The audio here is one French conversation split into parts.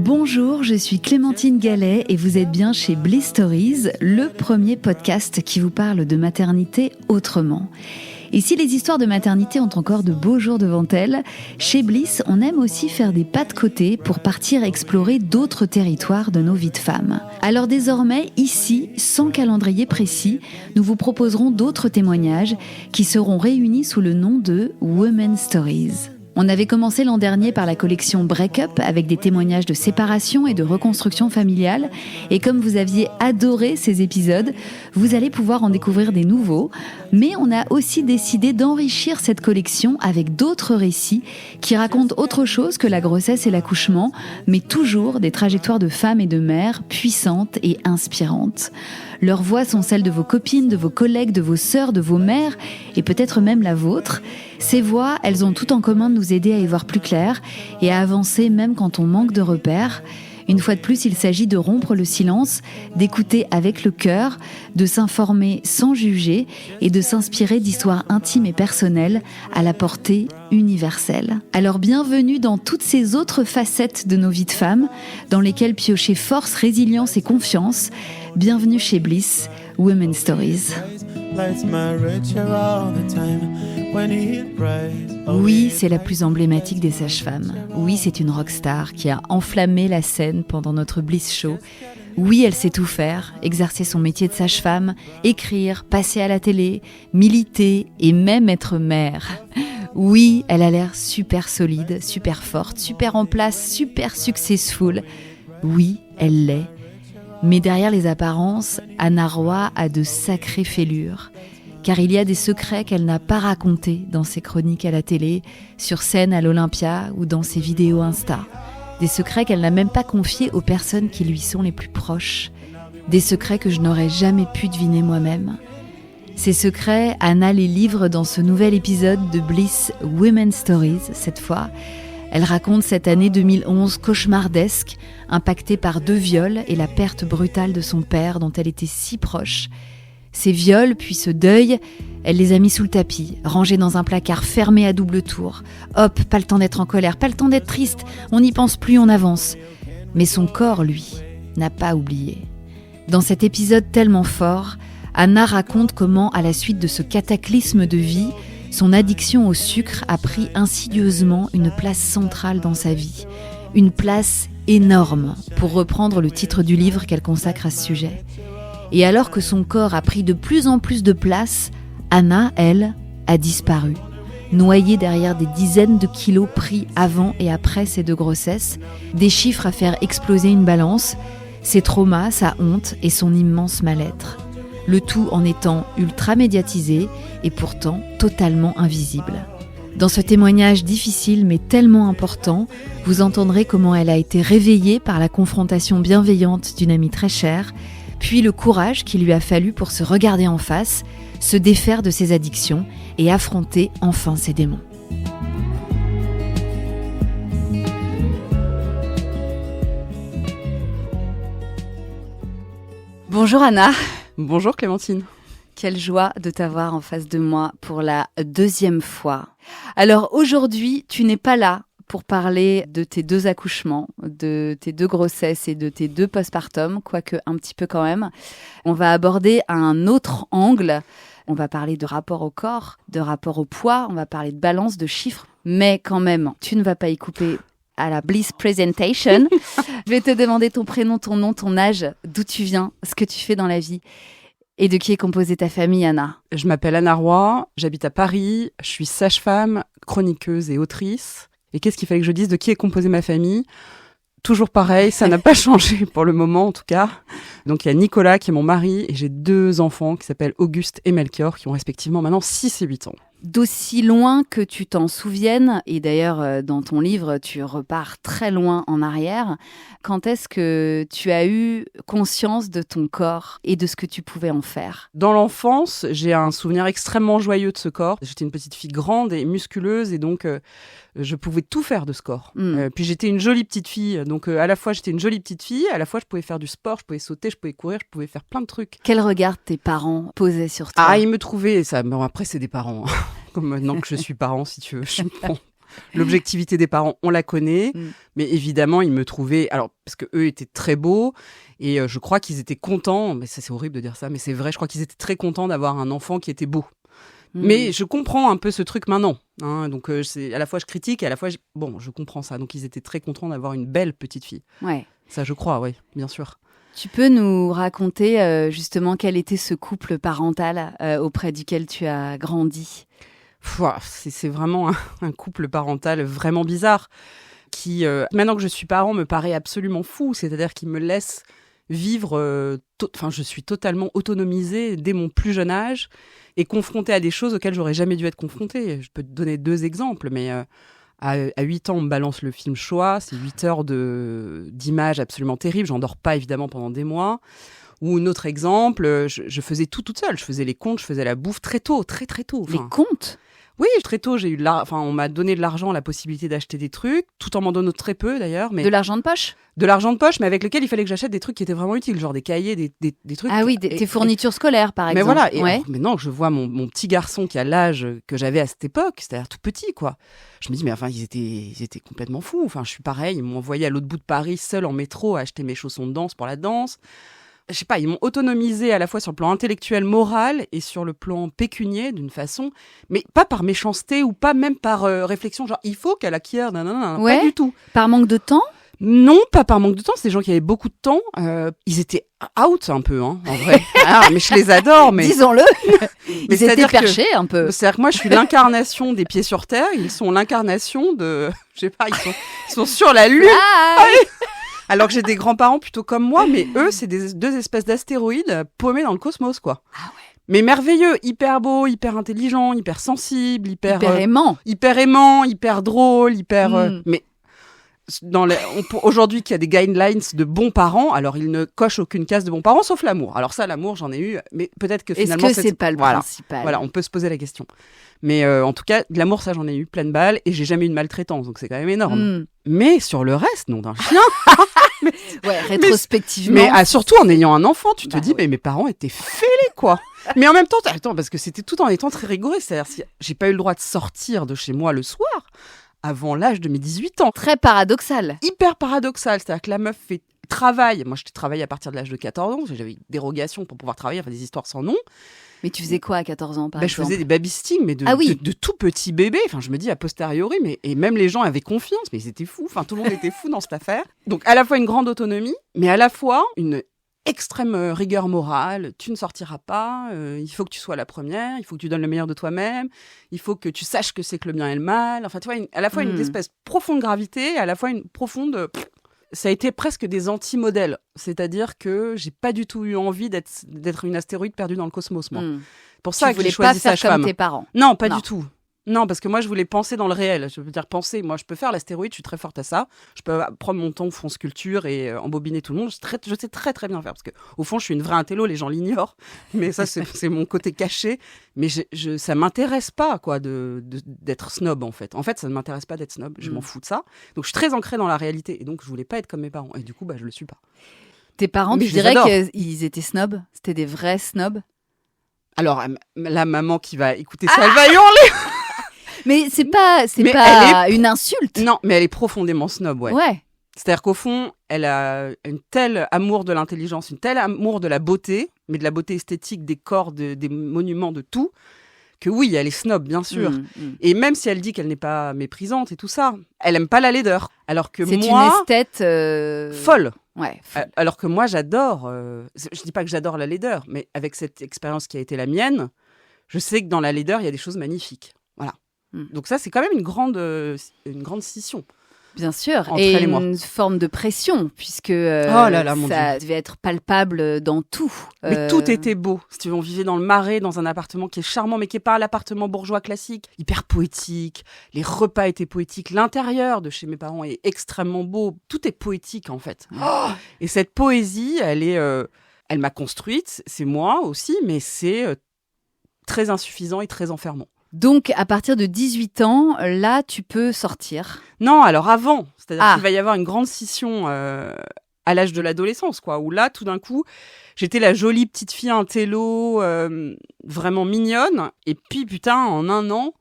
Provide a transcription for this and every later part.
Bonjour, je suis Clémentine Gallet et vous êtes bien chez Bliss Stories, le premier podcast qui vous parle de maternité autrement. Et si les histoires de maternité ont encore de beaux jours devant elles, chez Bliss, on aime aussi faire des pas de côté pour partir explorer d'autres territoires de nos vies de femmes. Alors désormais, ici, sans calendrier précis, nous vous proposerons d'autres témoignages qui seront réunis sous le nom de Women's Stories. On avait commencé l'an dernier par la collection Break Up avec des témoignages de séparation et de reconstruction familiale. Et comme vous aviez adoré ces épisodes, vous allez pouvoir en découvrir des nouveaux. Mais on a aussi décidé d'enrichir cette collection avec d'autres récits qui racontent autre chose que la grossesse et l'accouchement, mais toujours des trajectoires de femmes et de mères puissantes et inspirantes. Leurs voix sont celles de vos copines, de vos collègues, de vos sœurs, de vos mères et peut-être même la vôtre. Ces voix, elles ont tout en commun de nous aider à y voir plus clair et à avancer même quand on manque de repères. Une fois de plus, il s'agit de rompre le silence, d'écouter avec le cœur, de s'informer sans juger et de s'inspirer d'histoires intimes et personnelles à la portée universelle. Alors bienvenue dans toutes ces autres facettes de nos vies de femmes, dans lesquelles piocher force, résilience et confiance. Bienvenue chez Bliss, Women's Stories. Oui, c'est la plus emblématique des sages-femmes. Oui, c'est une rockstar qui a enflammé la scène pendant notre Bliss Show. Oui, elle sait tout faire, exercer son métier de sage-femme, écrire, passer à la télé, militer et même être mère. Oui, elle a l'air super solide, super forte, super en place, super successful. Oui, elle l'est. Mais derrière les apparences, Anna Roy a de sacrées fêlures. Car il y a des secrets qu'elle n'a pas racontés dans ses chroniques à la télé, sur scène à l'Olympia ou dans ses vidéos Insta. Des secrets qu'elle n'a même pas confiés aux personnes qui lui sont les plus proches. Des secrets que je n'aurais jamais pu deviner moi-même. Ces secrets, Anna les livre dans ce nouvel épisode de Bliss Women's Stories, cette fois. Elle raconte cette année 2011 cauchemardesque, impactée par 2 viols et la perte brutale de son père dont elle était si proche. Ces viols, puis ce deuil, elle les a mis sous le tapis, rangés dans un placard fermé à double tour. Hop, pas le temps d'être en colère, pas le temps d'être triste, on n'y pense plus, on avance. Mais son corps, lui, n'a pas oublié. Dans cet épisode tellement fort, Anna raconte comment, à la suite de ce cataclysme de vie, son addiction au sucre a pris insidieusement une place centrale dans sa vie. Une place énorme, pour reprendre le titre du livre qu'elle consacre à ce sujet. Et alors que son corps a pris de plus en plus de place, Anna, elle, a disparu. Noyée derrière des dizaines de kilos pris avant et après ces 2 grossesses, des chiffres à faire exploser une balance, ses traumas, sa honte et son immense mal-être. Le tout en étant ultra médiatisé et pourtant totalement invisible. Dans ce témoignage difficile mais tellement important, vous entendrez comment elle a été réveillée par la confrontation bienveillante d'une amie très chère, puis le courage qu'il lui a fallu pour se regarder en face, se défaire de ses addictions et affronter enfin ses démons. Bonjour Anna. Bonjour Clémentine. Quelle joie de t'avoir en face de moi pour la 2e fois. Alors aujourd'hui, tu n'es pas là pour parler de tes 2 accouchements, de tes 2 grossesses et de tes 2 postpartum, quoique un petit peu quand même. On va aborder un autre angle. On va parler de rapport au corps, de rapport au poids, on va parler de balance, de chiffres. Mais quand même, tu ne vas pas y couper à la Bliss Presentation. Je vais te demander ton prénom, ton nom, ton âge, d'où tu viens, ce que tu fais dans la vie. Et de qui est composée ta famille, Anna ? Je m'appelle Anna Roy, j'habite à Paris, je suis sage-femme, chroniqueuse et autrice. Et qu'est-ce qu'il fallait que je dise de qui est composée ma famille ? Toujours pareil, ça n'a pas changé pour le moment en tout cas. Donc il y a Nicolas qui est mon mari et j'ai 2 enfants qui s'appellent Auguste et Melchior qui ont respectivement maintenant 6 et 8 ans. D'aussi loin que tu t'en souviennes, et d'ailleurs dans ton livre tu repars très loin en arrière, quand est-ce que tu as eu conscience de ton corps et de ce que tu pouvais en faire ? Dans l'enfance, j'ai un souvenir extrêmement joyeux de ce corps. J'étais une petite fille grande et musculeuse et donc je pouvais tout faire de ce corps. Puis j'étais une jolie petite fille, donc à la fois j'étais une jolie petite fille, à la fois je pouvais faire du sport, je pouvais sauter, je pouvais courir, je pouvais faire plein de trucs. Quel regard tes parents posaient sur toi ? Ah, ils me trouvaient, ça. Bon, après c'est des parents, comme maintenant que je suis parent si tu veux. Bon. L'objectivité des parents, on la connaît. Mais évidemment, ils me trouvaient... Alors, parce qu'eux étaient très beaux. Et je crois qu'ils étaient contents. Mais ça, c'est horrible de dire ça, mais c'est vrai. Je crois qu'ils étaient très contents d'avoir un enfant qui était beau. Mais je comprends un peu ce truc maintenant. Hein, donc, à la fois, je critique et à la fois, je comprends ça. Donc, ils étaient très contents d'avoir une belle petite fille. Ouais. Ça, je crois, oui, bien sûr. Tu peux nous raconter justement quel était ce couple parental auprès duquel tu as grandi ? C'est vraiment un couple parental vraiment bizarre qui, maintenant que je suis parent, me paraît absolument fou. C'est-à-dire qu'il me laisse vivre... je suis totalement autonomisée dès mon plus jeune âge et confrontée à des choses auxquelles j'aurais jamais dû être confrontée. Je peux te donner 2 exemples, mais... À 8 ans, on me balance le film Shoah, c'est 8 heures d'images absolument terribles, j'en dors pas évidemment pendant des mois. Ou un autre exemple, je faisais tout toute seule, je faisais les comptes, je faisais la bouffe très tôt, très tôt. Les comptes ? Oui, très tôt, on m'a donné de l'argent, la possibilité d'acheter des trucs, tout en m'en donnant très peu d'ailleurs. Mais de l'argent de poche ? De l'argent de poche, mais avec lequel il fallait que j'achète des trucs qui étaient vraiment utiles, genre des cahiers, des trucs. Ah oui, tes fournitures scolaires, par exemple. Mais voilà, alors, maintenant que je vois mon petit garçon qui a l'âge que j'avais à cette époque, c'est-à-dire tout petit, quoi. Je me dis, mais enfin, ils étaient complètement fous. Enfin, je suis pareil, ils m'ont envoyé à l'autre bout de Paris, seul en métro, à acheter mes chaussons de danse pour la danse. Je sais pas, ils m'ont autonomisé à la fois sur le plan intellectuel, moral et sur le plan pécunier d'une façon, mais pas par méchanceté ou pas même par réflexion, genre il faut qu'elle acquiert, pas du tout. Par manque de temps ? Non, pas par manque de temps, c'est des gens qui avaient beaucoup de temps. Ils étaient out un peu, hein, en vrai. Mais je les adore, mais... Disons-le. Ils étaient perchés un peu. C'est-à-dire que moi, je suis l'incarnation des pieds sur terre, ils sont l'incarnation de... Je sais pas, ils sont sur la lune. Alors que j'ai des grands-parents plutôt comme moi, mais eux, c'est 2 espèces d'astéroïdes paumés dans le cosmos, quoi. Ah ouais. Mais merveilleux, hyper beau, hyper intelligent, hyper sensible, hyper aimant, hyper drôle, mais aujourd'hui qu'il y a des guidelines de bons parents, alors ils ne cochent aucune case de bons parents, sauf l'amour. Alors ça, l'amour, j'en ai eu, mais peut-être que finalement... Est-ce que c'est pas le principal ? Voilà, on peut se poser la question. Mais en tout cas, de l'amour, ça, j'en ai eu plein de balles et j'ai jamais eu de maltraitance, donc c'est quand même énorme. Mais sur le reste, non d'un chien. Rétrospectivement. Mais surtout en ayant un enfant, tu te dis, mais mes parents étaient fêlés, quoi. Mais en même temps, attends, parce que c'était tout en étant très rigoureux. C'est-à-dire, si j'ai pas eu le droit de sortir de chez moi le soir avant l'âge de mes 18 ans. Très paradoxal. Hyper paradoxal. C'est-à-dire que la meuf travaille. Moi, je travaillais à partir de l'âge de 14 ans. J'avais une dérogation pour pouvoir travailler, enfin des histoires sans nom. Mais tu faisais quoi à 14 ans, par exemple ? Je faisais des babysitting, mais de tout petits bébés. Enfin, je me dis a posteriori, et même les gens avaient confiance, mais ils étaient fous. Enfin, tout le monde était fou dans cette affaire. Donc, à la fois une grande autonomie, mais à la fois une extrême rigueur morale. Tu ne sortiras pas, il faut que tu sois la première, il faut que tu donnes le meilleur de toi-même, il faut que tu saches que c'est que le bien et le mal. Enfin, tu vois, à la fois une espèce de profonde gravité, à la fois une profonde... Ça a été presque des anti-modèles. C'est-à-dire que j'ai pas du tout eu envie d'être une astéroïde perdue dans le cosmos, moi. Pour ça que j'ai choisi sage-femme. Tu voulais pas faire comme tes parents. Non, pas du tout. Non, parce que moi, je voulais penser dans le réel. Je veux dire, penser. Moi, je peux faire l'astéroïde, je suis très forte à ça. Je peux prendre mon temps au fond sculpture et embobiner tout le monde. Je sais très, très bien faire. Parce que, au fond, je suis une vraie intello, les gens l'ignorent. Mais ça, c'est mon côté caché. Mais ça m'intéresse pas, quoi, d'être snob, en fait. En fait, ça ne m'intéresse pas d'être snob. Je m'en fous de ça. Donc, je suis très ancrée dans la réalité. Et donc, je voulais pas être comme mes parents. Et du coup, je le suis pas. Tes parents, tu dirais qu'ils étaient snobs ? C'était des vrais snobs ? Alors, la maman qui va écouter ça, elle va hurler. Mais c'est pas une insulte. Non, mais elle est profondément snob, ouais. C'est-à-dire qu'au fond, elle a un tel amour de l'intelligence, un tel amour de la beauté, mais de la beauté esthétique, des corps, des monuments, de tout, que oui, elle est snob, bien sûr. Et même si elle dit qu'elle n'est pas méprisante et tout ça, elle aime pas la laideur. Alors que c'est moi... C'est une esthète... folle. Ouais. Alors que moi, j'adore... je dis pas que j'adore la laideur, mais avec cette expérience qui a été la mienne, je sais que dans la laideur, il y a des choses magnifiques. Voilà. Donc ça, c'est quand même une grande scission. Bien sûr, et une forme de pression, puisque ça devait être palpable dans tout. Mais tout était beau. Si tu veux, on vivait dans le Marais, dans un appartement qui est charmant, mais qui n'est pas l'appartement bourgeois classique, hyper poétique. Les repas étaient poétiques. L'intérieur de chez mes parents est extrêmement beau. Tout est poétique, en fait. Et cette poésie, elle m'a construite, c'est moi aussi, mais c'est très insuffisant et très enfermant. Donc, à partir de 18 ans, là, tu peux sortir. Non, alors avant. C'est-à-dire qu'il va y avoir une grande scission à l'âge de l'adolescence, quoi. Où là, tout d'un coup, j'étais la jolie petite fille intello, vraiment mignonne. Et puis, putain, en un an,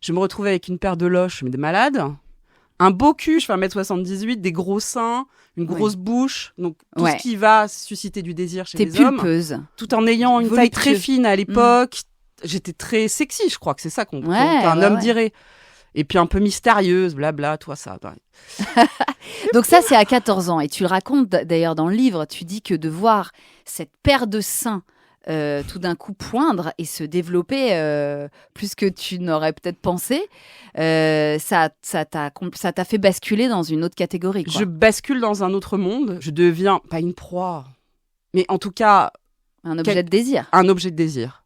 Je me retrouvais avec une paire de loches, mais de malade. Un beau cul, je fais 1m78, des gros seins, une grosse bouche. Donc, tout ce qui va susciter du désir chez les hommes. Pulpeuse. Tout en ayant une taille très fine à l'époque. J'étais très sexy, je crois que c'est ça qu'un homme dirait. Et puis un peu mystérieuse, blabla, toi ça. Donc ça, c'est à 14 ans. Et tu le racontes d'ailleurs dans le livre. Tu dis que de voir cette paire de seins tout d'un coup poindre et se développer plus que tu n'aurais peut-être pensé, ça t'a fait basculer dans une autre catégorie, quoi. Je bascule dans un autre monde. Je deviens, pas une proie, mais en tout cas... Un objet de désir. Un objet de désir.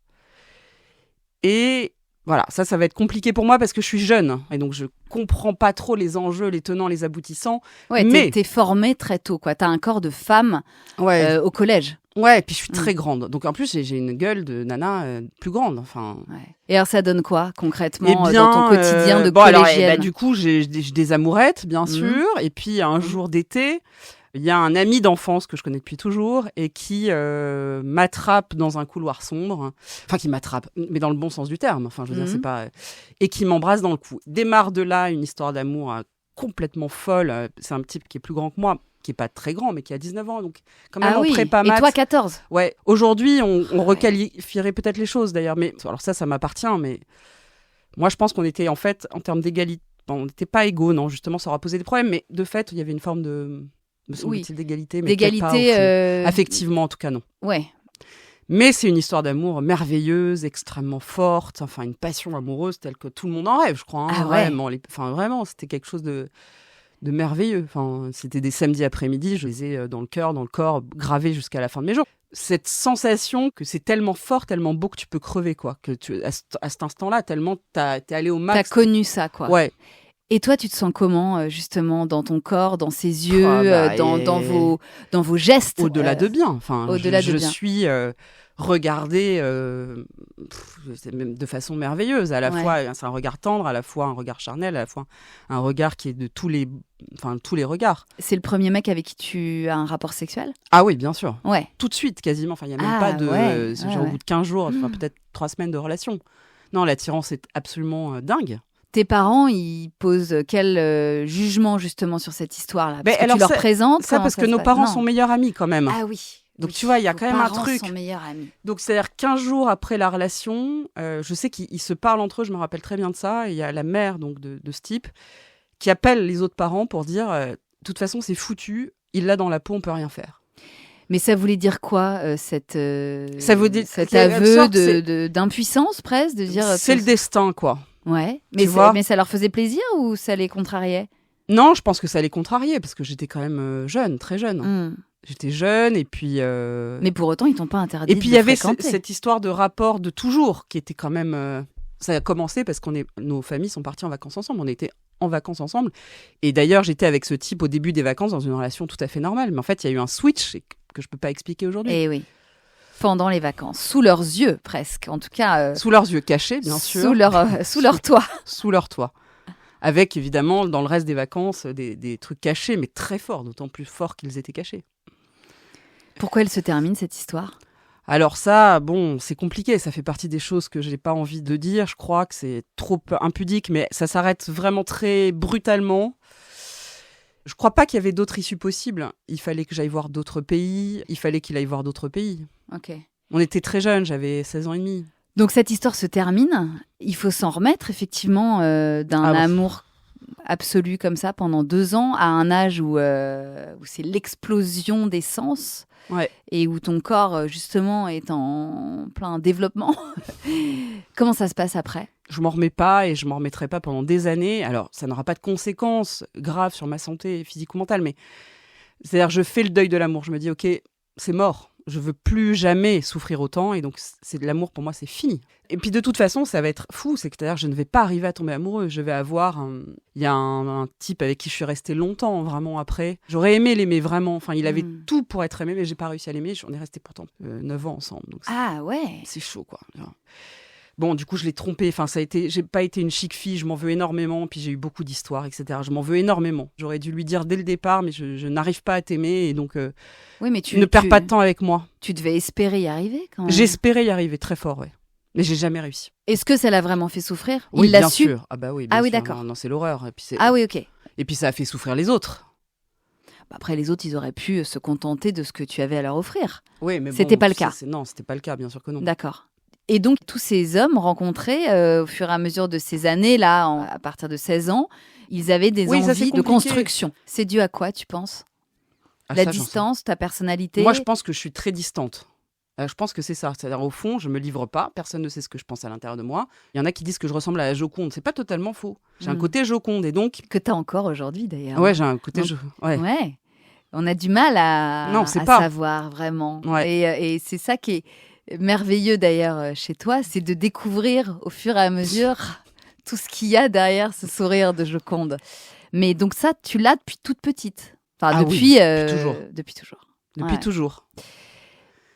Et... Voilà, ça va être compliqué pour moi parce que je suis jeune et donc je comprends pas trop les enjeux, les tenants, les aboutissants. Ouais, mais t'es formée très tôt, quoi. T'as un corps de femme au collège. Ouais, et puis je suis très grande. Donc en plus, j'ai une gueule de nana plus grande. Enfin. Ouais. Et alors ça donne quoi concrètement dans ton quotidien de collégienne? Alors, du coup, j'ai des amourettes, bien sûr. Et puis un jour d'été, il y a un ami d'enfance que je connais depuis toujours et qui m'attrape dans un couloir sombre. Enfin, qui m'attrape, mais dans le bon sens du terme. Enfin, je veux dire, c'est pas... Et qui m'embrasse dans le cou. Démarre de là une histoire d'amour complètement folle. C'est un type qui est plus grand que moi, qui est pas très grand, mais qui a 19 ans. Donc, quand même, en prépa maths. Et toi, 14. Ouais. Aujourd'hui, on requalifierait peut-être les choses, d'ailleurs. Mais alors ça m'appartient. Mais moi, je pense qu'on était, en fait, en termes d'égalité... Bon, on n'était pas égaux, non. Justement, ça aura posé des problèmes. Mais de fait, il y avait une forme de... me semble-t-il d'égalité, mais d'égalité, pas affectivement en tout cas non. Ouais. Mais c'est une histoire d'amour merveilleuse, extrêmement forte, enfin une passion amoureuse telle que tout le monde en rêve, je crois. Vraiment, vraiment, c'était quelque chose de merveilleux. Enfin, c'était des samedis après-midi, je les ai dans le cœur, dans le corps, gravés jusqu'à la fin de mes jours. Cette sensation que c'est tellement fort, tellement beau que tu peux crever, quoi. Que à cet instant-là, tellement t'es allé au max. T'as connu ça, quoi. Ouais. Et toi, tu te sens comment, justement, dans ton corps, dans ses yeux, dans vos gestes? Au-delà de bien. Enfin, je bien. suis regardée de façon merveilleuse. À la fois, c'est un regard tendre, à la fois un regard charnel, à la fois un regard qui est de tous les regards. C'est le premier mec avec qui tu as un rapport sexuel? Ah oui, bien sûr. Ouais. Tout de suite, quasiment. Enfin, il n'y a même pas de... au bout de 15 jours, peut-être 3 semaines de relation. Non, l'attirance est absolument dingue. Tes parents, ils posent quel jugement justement sur cette histoire-là? Parce que tu leur présentes ça parce que nos parents sont meilleurs amis quand même. Ah oui. Donc tu vois, il y a quand même un truc. Sont meilleurs amis. Donc c'est-à-dire 15 jours après la relation, je sais qu'ils se parlent entre eux, je me rappelle très bien de ça. Il y a la mère donc de ce type qui appelle les autres parents pour dire de toute façon c'est foutu, il l'a dans la peau, on peut rien faire. Mais ça voulait dire quoi, cet cet aveu d'impuissance presque, de dire c'est le destin, quoi. Ouais, mais ça leur faisait plaisir ou ça les contrariait? Non, je pense que ça les contrariait parce que j'étais quand même jeune, très jeune. J'étais jeune et puis... Mais pour autant, ils t'ont pas interdit de fréquenter. Et puis il y avait cette histoire de rapport de toujours qui était quand même... ça a commencé parce nos familles sont parties en vacances ensemble. On était en vacances ensemble. Et d'ailleurs, j'étais avec ce type au début des vacances dans une relation tout à fait normale. Mais en fait, il y a eu un switch que je peux pas expliquer aujourd'hui. Eh oui. Pendant les vacances, sous leurs yeux presque, en tout cas... Sous leurs yeux cachés, bien sûr. Sous leur toit. Sous leur toit. Avec, évidemment, dans le reste des vacances, des trucs cachés, mais très forts, d'autant plus forts qu'ils étaient cachés. Pourquoi elle se termine, cette histoire ? Alors ça, bon, c'est compliqué, ça fait partie des choses que j'ai pas envie de dire, je crois que c'est trop impudique, mais ça s'arrête vraiment très brutalement. Je crois pas qu'il y avait d'autres issues possibles. Il fallait que j'aille voir d'autres pays, il fallait qu'il aille voir d'autres pays. Ok. On était très jeunes, j'avais 16 ans et demi. Donc cette histoire se termine, il faut s'en remettre effectivement d'un amour absolu comme ça pendant 2 ans, à un âge où c'est l'explosion des sens. Ouais. Et où ton corps, justement, est en plein développement. Comment ça se passe après ? Je m'en remets pas et je m'en remettrai pas pendant des années. Alors, ça n'aura pas de conséquences graves sur ma santé physique ou mentale, mais c'est-à-dire je fais le deuil de l'amour. Je me dis, ok, c'est mort. Je veux plus jamais souffrir autant et donc c'est de l'amour pour moi, c'est fini. Et puis de toute façon, ça va être fou, c'est-à-dire je ne vais pas arriver à tomber amoureux. Je vais avoir, il y a un type avec qui je suis restée longtemps vraiment après. J'aurais aimé l'aimer vraiment. Enfin, il avait tout pour être aimé, mais j'ai pas réussi à l'aimer. On est resté pourtant 9 ans ensemble. Donc c'est chaud quoi. Bon, du coup, je l'ai trompé. Enfin, j'ai pas été une chic fille. Je m'en veux énormément. Puis j'ai eu beaucoup d'histoires, etc. Je m'en veux énormément. J'aurais dû lui dire dès le départ, mais je n'arrive pas à t'aimer et donc oui, mais ne perds pas de temps avec moi. Tu devais espérer y arriver quand même. J'espérais y arriver très fort, ouais. Mais j'ai jamais réussi. Est-ce que ça l'a vraiment fait souffrir? Oui, Il l'a bien su? sûr. Ah bah oui, bien Ah oui, sûr. d'accord. Non, c'est l'horreur. Ah oui, ok. Et puis ça a fait souffrir les autres. Après, les autres, ils auraient pu se contenter de ce que tu avais à leur offrir. Oui, mais bon, C'était pas le cas. Non, c'était pas le cas, bien sûr que non. D'accord. Et donc, tous ces hommes rencontrés au fur et à mesure de ces années-là, à partir de 16 ans, ils avaient des Oui, ça, c'est envies de compliqué. construction. C'est dû à quoi, tu penses? Ah, La ça, j'en sais- distance, ta personnalité? Moi, je pense que je suis très distante. Je pense que c'est ça. C'est-à-dire, au fond, je me livre pas. Personne ne sait ce que je pense à l'intérieur de moi. Il y en a qui disent que je ressemble à la Joconde. C'est pas totalement faux. J'ai un côté Joconde. Et donc. Que tu as encore aujourd'hui, d'ailleurs. Ouais, j'ai un côté. Ouais. On a du mal à savoir vraiment. Ouais. Et c'est ça qui est merveilleux d'ailleurs chez toi, c'est de découvrir au fur et à mesure tout ce qu'il y a derrière ce sourire de Joconde. Mais donc ça, tu l'as depuis toute petite. Enfin, depuis toujours. Depuis toujours. Depuis toujours.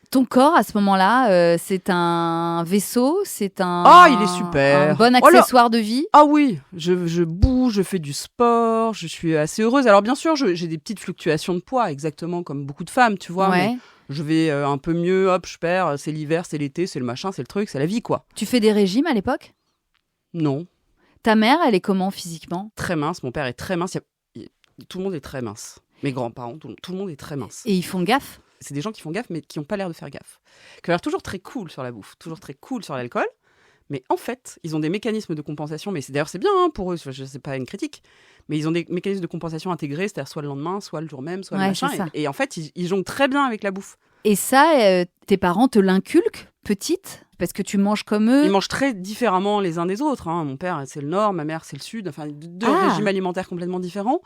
Ton corps, à ce moment-là, c'est un vaisseau, c'est il est super. Un bon accessoire de vie. Ah oui, je bouge, je fais du sport, je suis assez heureuse. Alors bien sûr, j'ai des petites fluctuations de poids, exactement comme beaucoup de femmes, tu vois. Ouais. Mais je vais un peu mieux, hop, je perds, c'est l'hiver, c'est l'été, c'est le machin, c'est le truc, c'est la vie, quoi. Tu fais des régimes à l'époque? Non. Ta mère, elle est comment physiquement? Très mince, mon père est très mince, tout le monde est très mince. Mes grands-parents, tout le monde est très mince. Et ils font gaffe? C'est des gens qui font gaffe, mais qui n'ont pas l'air de faire gaffe. Qui ont l'air toujours très cool sur la bouffe, toujours très cool sur l'alcool. Mais en fait, ils ont des mécanismes de compensation. Mais d'ailleurs, c'est bien pour eux, je sais pas une critique. Mais ils ont des mécanismes de compensation intégrés, c'est-à-dire soit le lendemain, soit le jour même, soit le machin. Et en fait, ils jonglent très bien avec la bouffe. Et ça, tes parents te l'inculquent, petite? Parce que tu manges comme eux? Ils mangent très différemment les uns des autres. Hein. Mon père, c'est le nord, ma mère, c'est le sud. Enfin, deux régimes alimentaires complètement différents.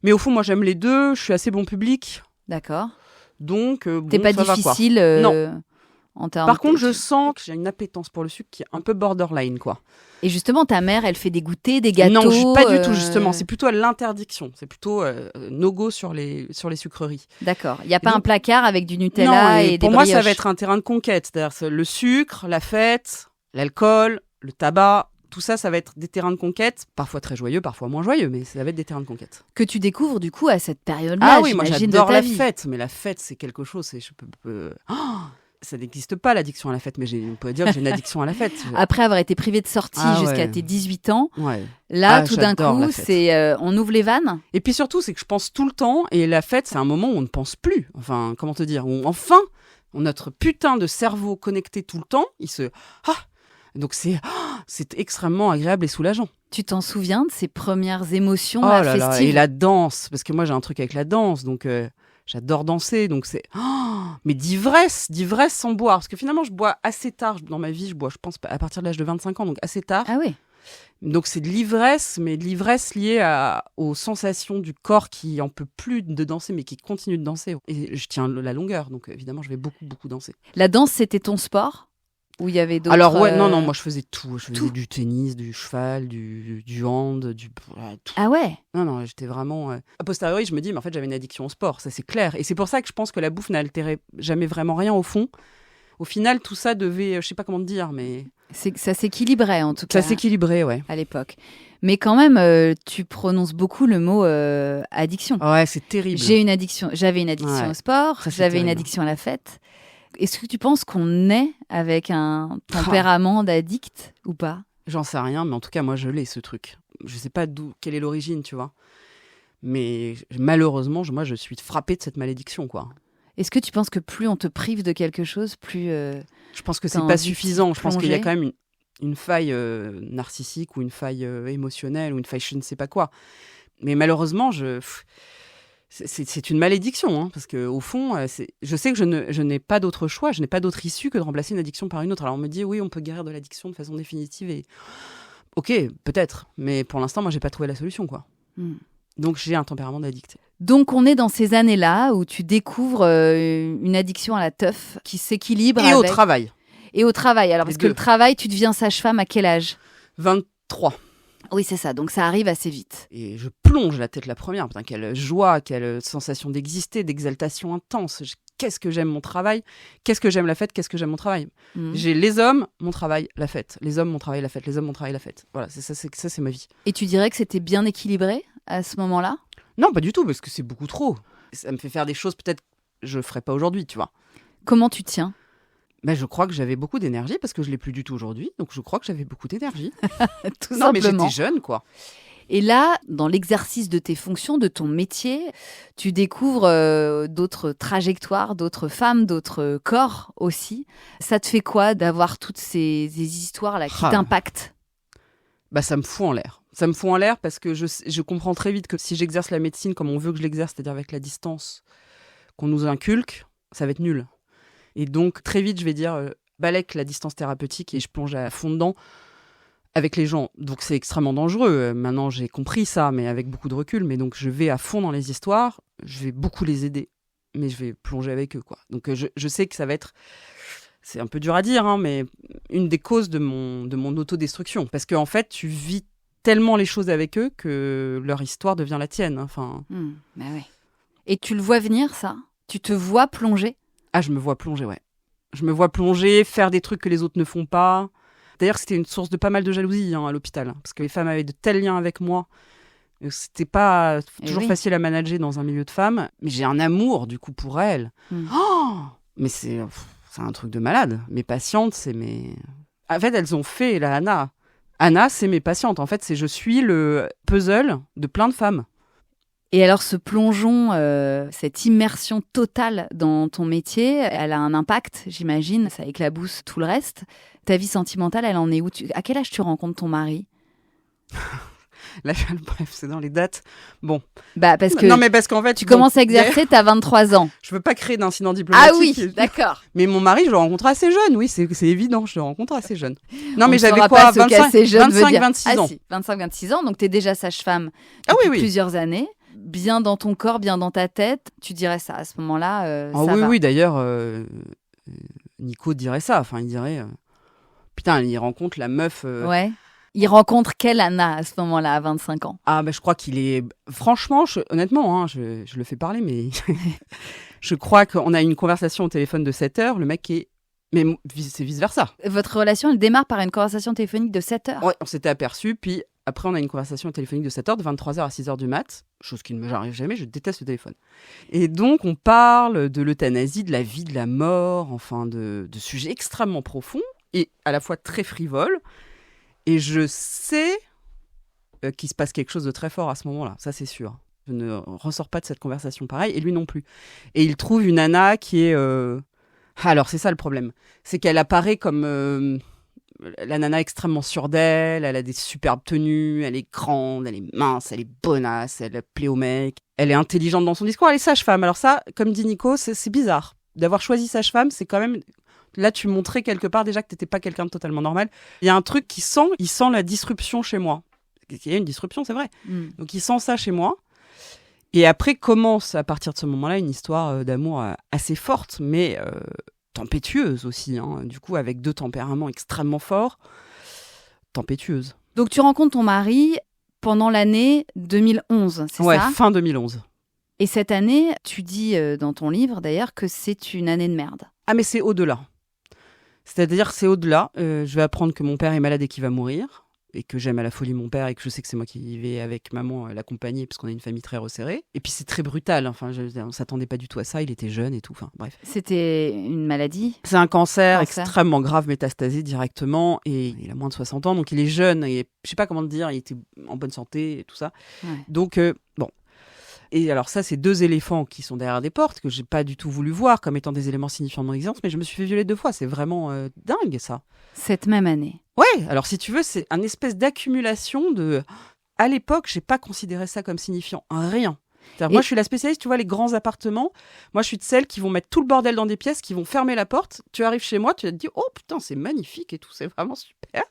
Mais au fond, moi, j'aime les deux. Je suis assez bon public. D'accord. Donc, t'es pas difficile non. En termes. Par contre, je sens que j'ai une appétence pour le sucre qui est un peu borderline, quoi. Et justement, ta mère, elle fait des goûters, des gâteaux? Non, pas du tout, justement. C'est plutôt à l'interdiction. C'est plutôt no-go sur les sucreries. D'accord. Il n'y a pas un placard avec du Nutella et des brioches? Pour moi, ça va être un terrain de conquête. C'est-à-dire le sucre, la fête, l'alcool, le tabac. Tout ça, ça va être des terrains de conquête, parfois très joyeux, parfois moins joyeux, mais ça va être des terrains de conquête. Que tu découvres du coup à cette période-là. Ah oui, moi j'adore la fête, mais la fête c'est quelque chose. Ça n'existe pas l'addiction à la fête, mais on peut dire que j'ai une addiction à la fête. Après avoir été privé de sortie jusqu'à tes 18 ans, ouais. Là tout d'un coup, c'est on ouvre les vannes. Et puis surtout, c'est que je pense tout le temps, et la fête c'est un moment où on ne pense plus. Enfin, comment te dire, où enfin, notre putain de cerveau connecté tout le temps, donc c'est extrêmement agréable et soulageant. Tu t'en souviens de ces premières émotions festives? Et la danse, parce que moi j'ai un truc avec la danse, donc j'adore danser, donc c'est mais d'ivresse sans boire, parce que finalement je bois assez tard dans ma vie, je pense à partir de l'âge de 25 ans, donc assez tard. Ah oui. Donc c'est de l'ivresse, mais de l'ivresse liée aux sensations du corps qui en peut plus de danser, mais qui continue de danser. Et je tiens la longueur, donc évidemment je vais beaucoup danser. La danse, c'était ton sport? Ou il y avait d'autres... Alors non, moi je faisais tout. Je faisais du tennis, du cheval, du hand, tout. Ah ouais? Non, j'étais vraiment... A posteriori, je me dis, mais en fait j'avais une addiction au sport, ça c'est clair. Et c'est pour ça que je pense que la bouffe n'a altéré jamais vraiment rien au fond. Au final, tout ça devait, je sais pas comment te dire, mais... Ça s'équilibrait en tout cas. Ça s'équilibrait, ouais. À l'époque. Mais quand même, tu prononces beaucoup le mot addiction. Ouais, c'est terrible. J'avais une addiction au sport, j'avais une addiction à la fête. Est-ce que tu penses qu'on naît avec un tempérament d'addict ou pas? J'en sais rien, mais en tout cas, moi, je l'ai, ce truc. Je sais pas quelle est l'origine, tu vois. Mais malheureusement, moi, je suis frappée de cette malédiction, quoi. Est-ce que tu penses que plus on te prive de quelque chose, plus... je pense que c'est pas suffisant. Je pense qu'il y a quand même une faille narcissique ou une faille émotionnelle ou une faille je ne sais pas quoi. Mais malheureusement, c'est une malédiction, hein, parce qu'au fond, je sais que je n'ai pas d'autre choix, je n'ai pas d'autre issue que de remplacer une addiction par une autre. Alors on me dit, oui, on peut guérir de l'addiction de façon définitive. Et... Ok, peut-être, mais pour l'instant, moi, j'ai pas trouvé la solution, quoi. Donc j'ai un tempérament d'addict. Donc on est dans ces années-là où tu découvres une addiction à la teuf qui s'équilibre au travail. Et au travail. Alors, parce que le travail, tu deviens sage-femme à quel âge? 23. Oui, c'est ça. Donc, ça arrive assez vite. Et je plonge la tête la première. Putain, quelle joie, quelle sensation d'exister, d'exaltation intense. Qu'est-ce que j'aime mon travail? Qu'est-ce que j'aime la fête? Qu'est-ce que j'aime mon travail? J'ai les hommes, mon travail, la fête. Les hommes, mon travail, la fête. Les hommes, mon travail, la fête. Voilà, c'est ma vie. Et tu dirais que c'était bien équilibré à ce moment-là? Non, pas du tout, parce que c'est beaucoup trop. Ça me fait faire des choses peut-être que je ferais pas aujourd'hui, tu vois. Comment tu tiens? Je crois que j'avais beaucoup d'énergie parce que je l'ai plus du tout aujourd'hui. Donc, je crois que j'avais beaucoup d'énergie. Tout Non, mais simplement. j'étais jeune, quoi. Et là, dans l'exercice de tes fonctions, de ton métier, tu découvres d'autres trajectoires, d'autres femmes, d'autres corps aussi. Ça te fait quoi d'avoir toutes ces histoires-là qui t'impactent ? Ça me fout en l'air. Ça me fout en l'air parce que je comprends très vite que si j'exerce la médecine comme on veut que je l'exerce, c'est-à-dire avec la distance qu'on nous inculque, ça va être nul. Et donc, très vite, je vais dire, balèque la distance thérapeutique et je plonge à fond dedans avec les gens. Donc, c'est extrêmement dangereux. Maintenant, j'ai compris ça, mais avec beaucoup de recul. Mais donc, je vais à fond dans les histoires. Je vais beaucoup les aider. Mais je vais plonger avec eux, quoi. Donc, je sais que ça va être... C'est un peu dur à dire, mais une des causes de mon autodestruction. Parce qu'en fait, tu vis tellement les choses avec eux que leur histoire devient la tienne. Enfin... Ouais. Et tu le vois venir, ça ? Tu te vois plonger ? Ah, je me vois plonger, ouais. Je me vois plonger, faire des trucs que les autres ne font pas. D'ailleurs, c'était une source de pas mal de jalousie à l'hôpital. Parce que les femmes avaient de tels liens avec moi. C'était pas toujours facile à manager dans un milieu de femmes. Mais j'ai un amour, du coup, pour elles. Mais c'est un truc de malade. Mes patientes, c'est mes... En fait, elles ont fait la Anna. Anna, c'est mes patientes. En fait, je suis le puzzle de plein de femmes. Et alors, ce plongeon, cette immersion totale dans ton métier, elle a un impact, j'imagine, ça éclabousse tout le reste. Ta vie sentimentale, elle en est où ? À quel âge tu rencontres ton mari ? Là, bref, c'est dans les dates. Bon. Parce que non, mais parce qu'en fait, tu commences à exercer, t'as 23 ans. Je veux pas créer d'incident diplomatique. Ah oui, d'accord. Mais mon mari, je le rencontre assez jeune. Oui, c'est évident, je le rencontre assez jeune. Non, mais j'avais quoi, 25-26 ans. 25-26 ans, donc t'es déjà sage-femme depuis plusieurs années. Bien dans ton corps, bien dans ta tête, tu dirais ça à ce moment-là. Ça va. Oui, d'ailleurs, Nico dirait ça. Enfin, il dirait, putain, il rencontre la meuf. Ouais. Il rencontre quelle Anna à ce moment-là, à 25 ans ? Ah, je crois qu'il est... Franchement, honnêtement, je le fais parler, mais je crois qu'on a une conversation au téléphone de 7 heures. Le mec est... Mais c'est vice-versa. Votre relation, elle démarre par une conversation téléphonique de 7 heures ? Ouais, on s'était aperçus, puis après, on a une conversation téléphonique de 7 heures, de 23h à 6h du mat, chose qui ne m'arrive jamais, je déteste le téléphone. Et donc, on parle de l'euthanasie, de la vie, de la mort, enfin, de sujets extrêmement profonds et à la fois très frivoles. Et je sais qu'il se passe quelque chose de très fort à ce moment-là, ça c'est sûr. Je ne ressors pas de cette conversation pareil, et lui non plus. Et il trouve une Anna qui est... Alors c'est ça le problème, c'est qu'elle apparaît comme la nana extrêmement sûre d'elle, elle a des superbes tenues, elle est grande, elle est mince, elle est bonasse, elle plaît au mec, elle est intelligente dans son discours, elle est sage-femme. Alors ça, comme dit Nico, c'est bizarre. D'avoir choisi sage-femme, c'est quand même... Là, tu montrais quelque part déjà que t'étais pas quelqu'un de totalement normal. Il y a un truc il sent la disruption chez moi. Il y a une disruption, c'est vrai. Donc, il sent ça chez moi. Et après, commence à partir de ce moment-là une histoire d'amour assez forte, mais tempétueuse aussi. Du coup, avec deux tempéraments extrêmement forts. Tempétueuse. Donc, tu rencontres ton mari pendant l'année 2011, c'est ça ? Ouais, fin 2011. Et cette année, tu dis dans ton livre d'ailleurs que c'est une année de merde. Ah, mais c'est au-delà. C'est-à-dire, c'est au-delà. Je vais apprendre que mon père est malade et qu'il va mourir, et que j'aime à la folie mon père, et que je sais que c'est moi qui vais avec maman l'accompagner, parce qu'on a une famille très resserrée. Et puis c'est très brutal. Enfin, on s'attendait pas du tout à ça. Il était jeune et tout. Enfin, bref. C'était une maladie ? C'est un cancer extrêmement grave, métastasé directement, et il a moins de 60 ans, donc il est jeune. Et je sais pas comment te dire, il était en bonne santé et tout ça. Ouais. Donc bon. Et alors ça, c'est deux éléphants qui sont derrière des portes que j'ai pas du tout voulu voir comme étant des éléments signifiants de mon existence, mais je me suis fait violer 2 fois. C'est vraiment dingue, ça. Cette même année. Ouais, alors si tu veux, c'est un espèce d'accumulation de... À l'époque, j'ai pas considéré ça comme signifiant. Rien. Moi, je suis la spécialiste, tu vois, les grands appartements. Moi, je suis de celles qui vont mettre tout le bordel dans des pièces, qui vont fermer la porte. Tu arrives chez moi, tu vas te dire, oh putain, c'est magnifique et tout, c'est vraiment super.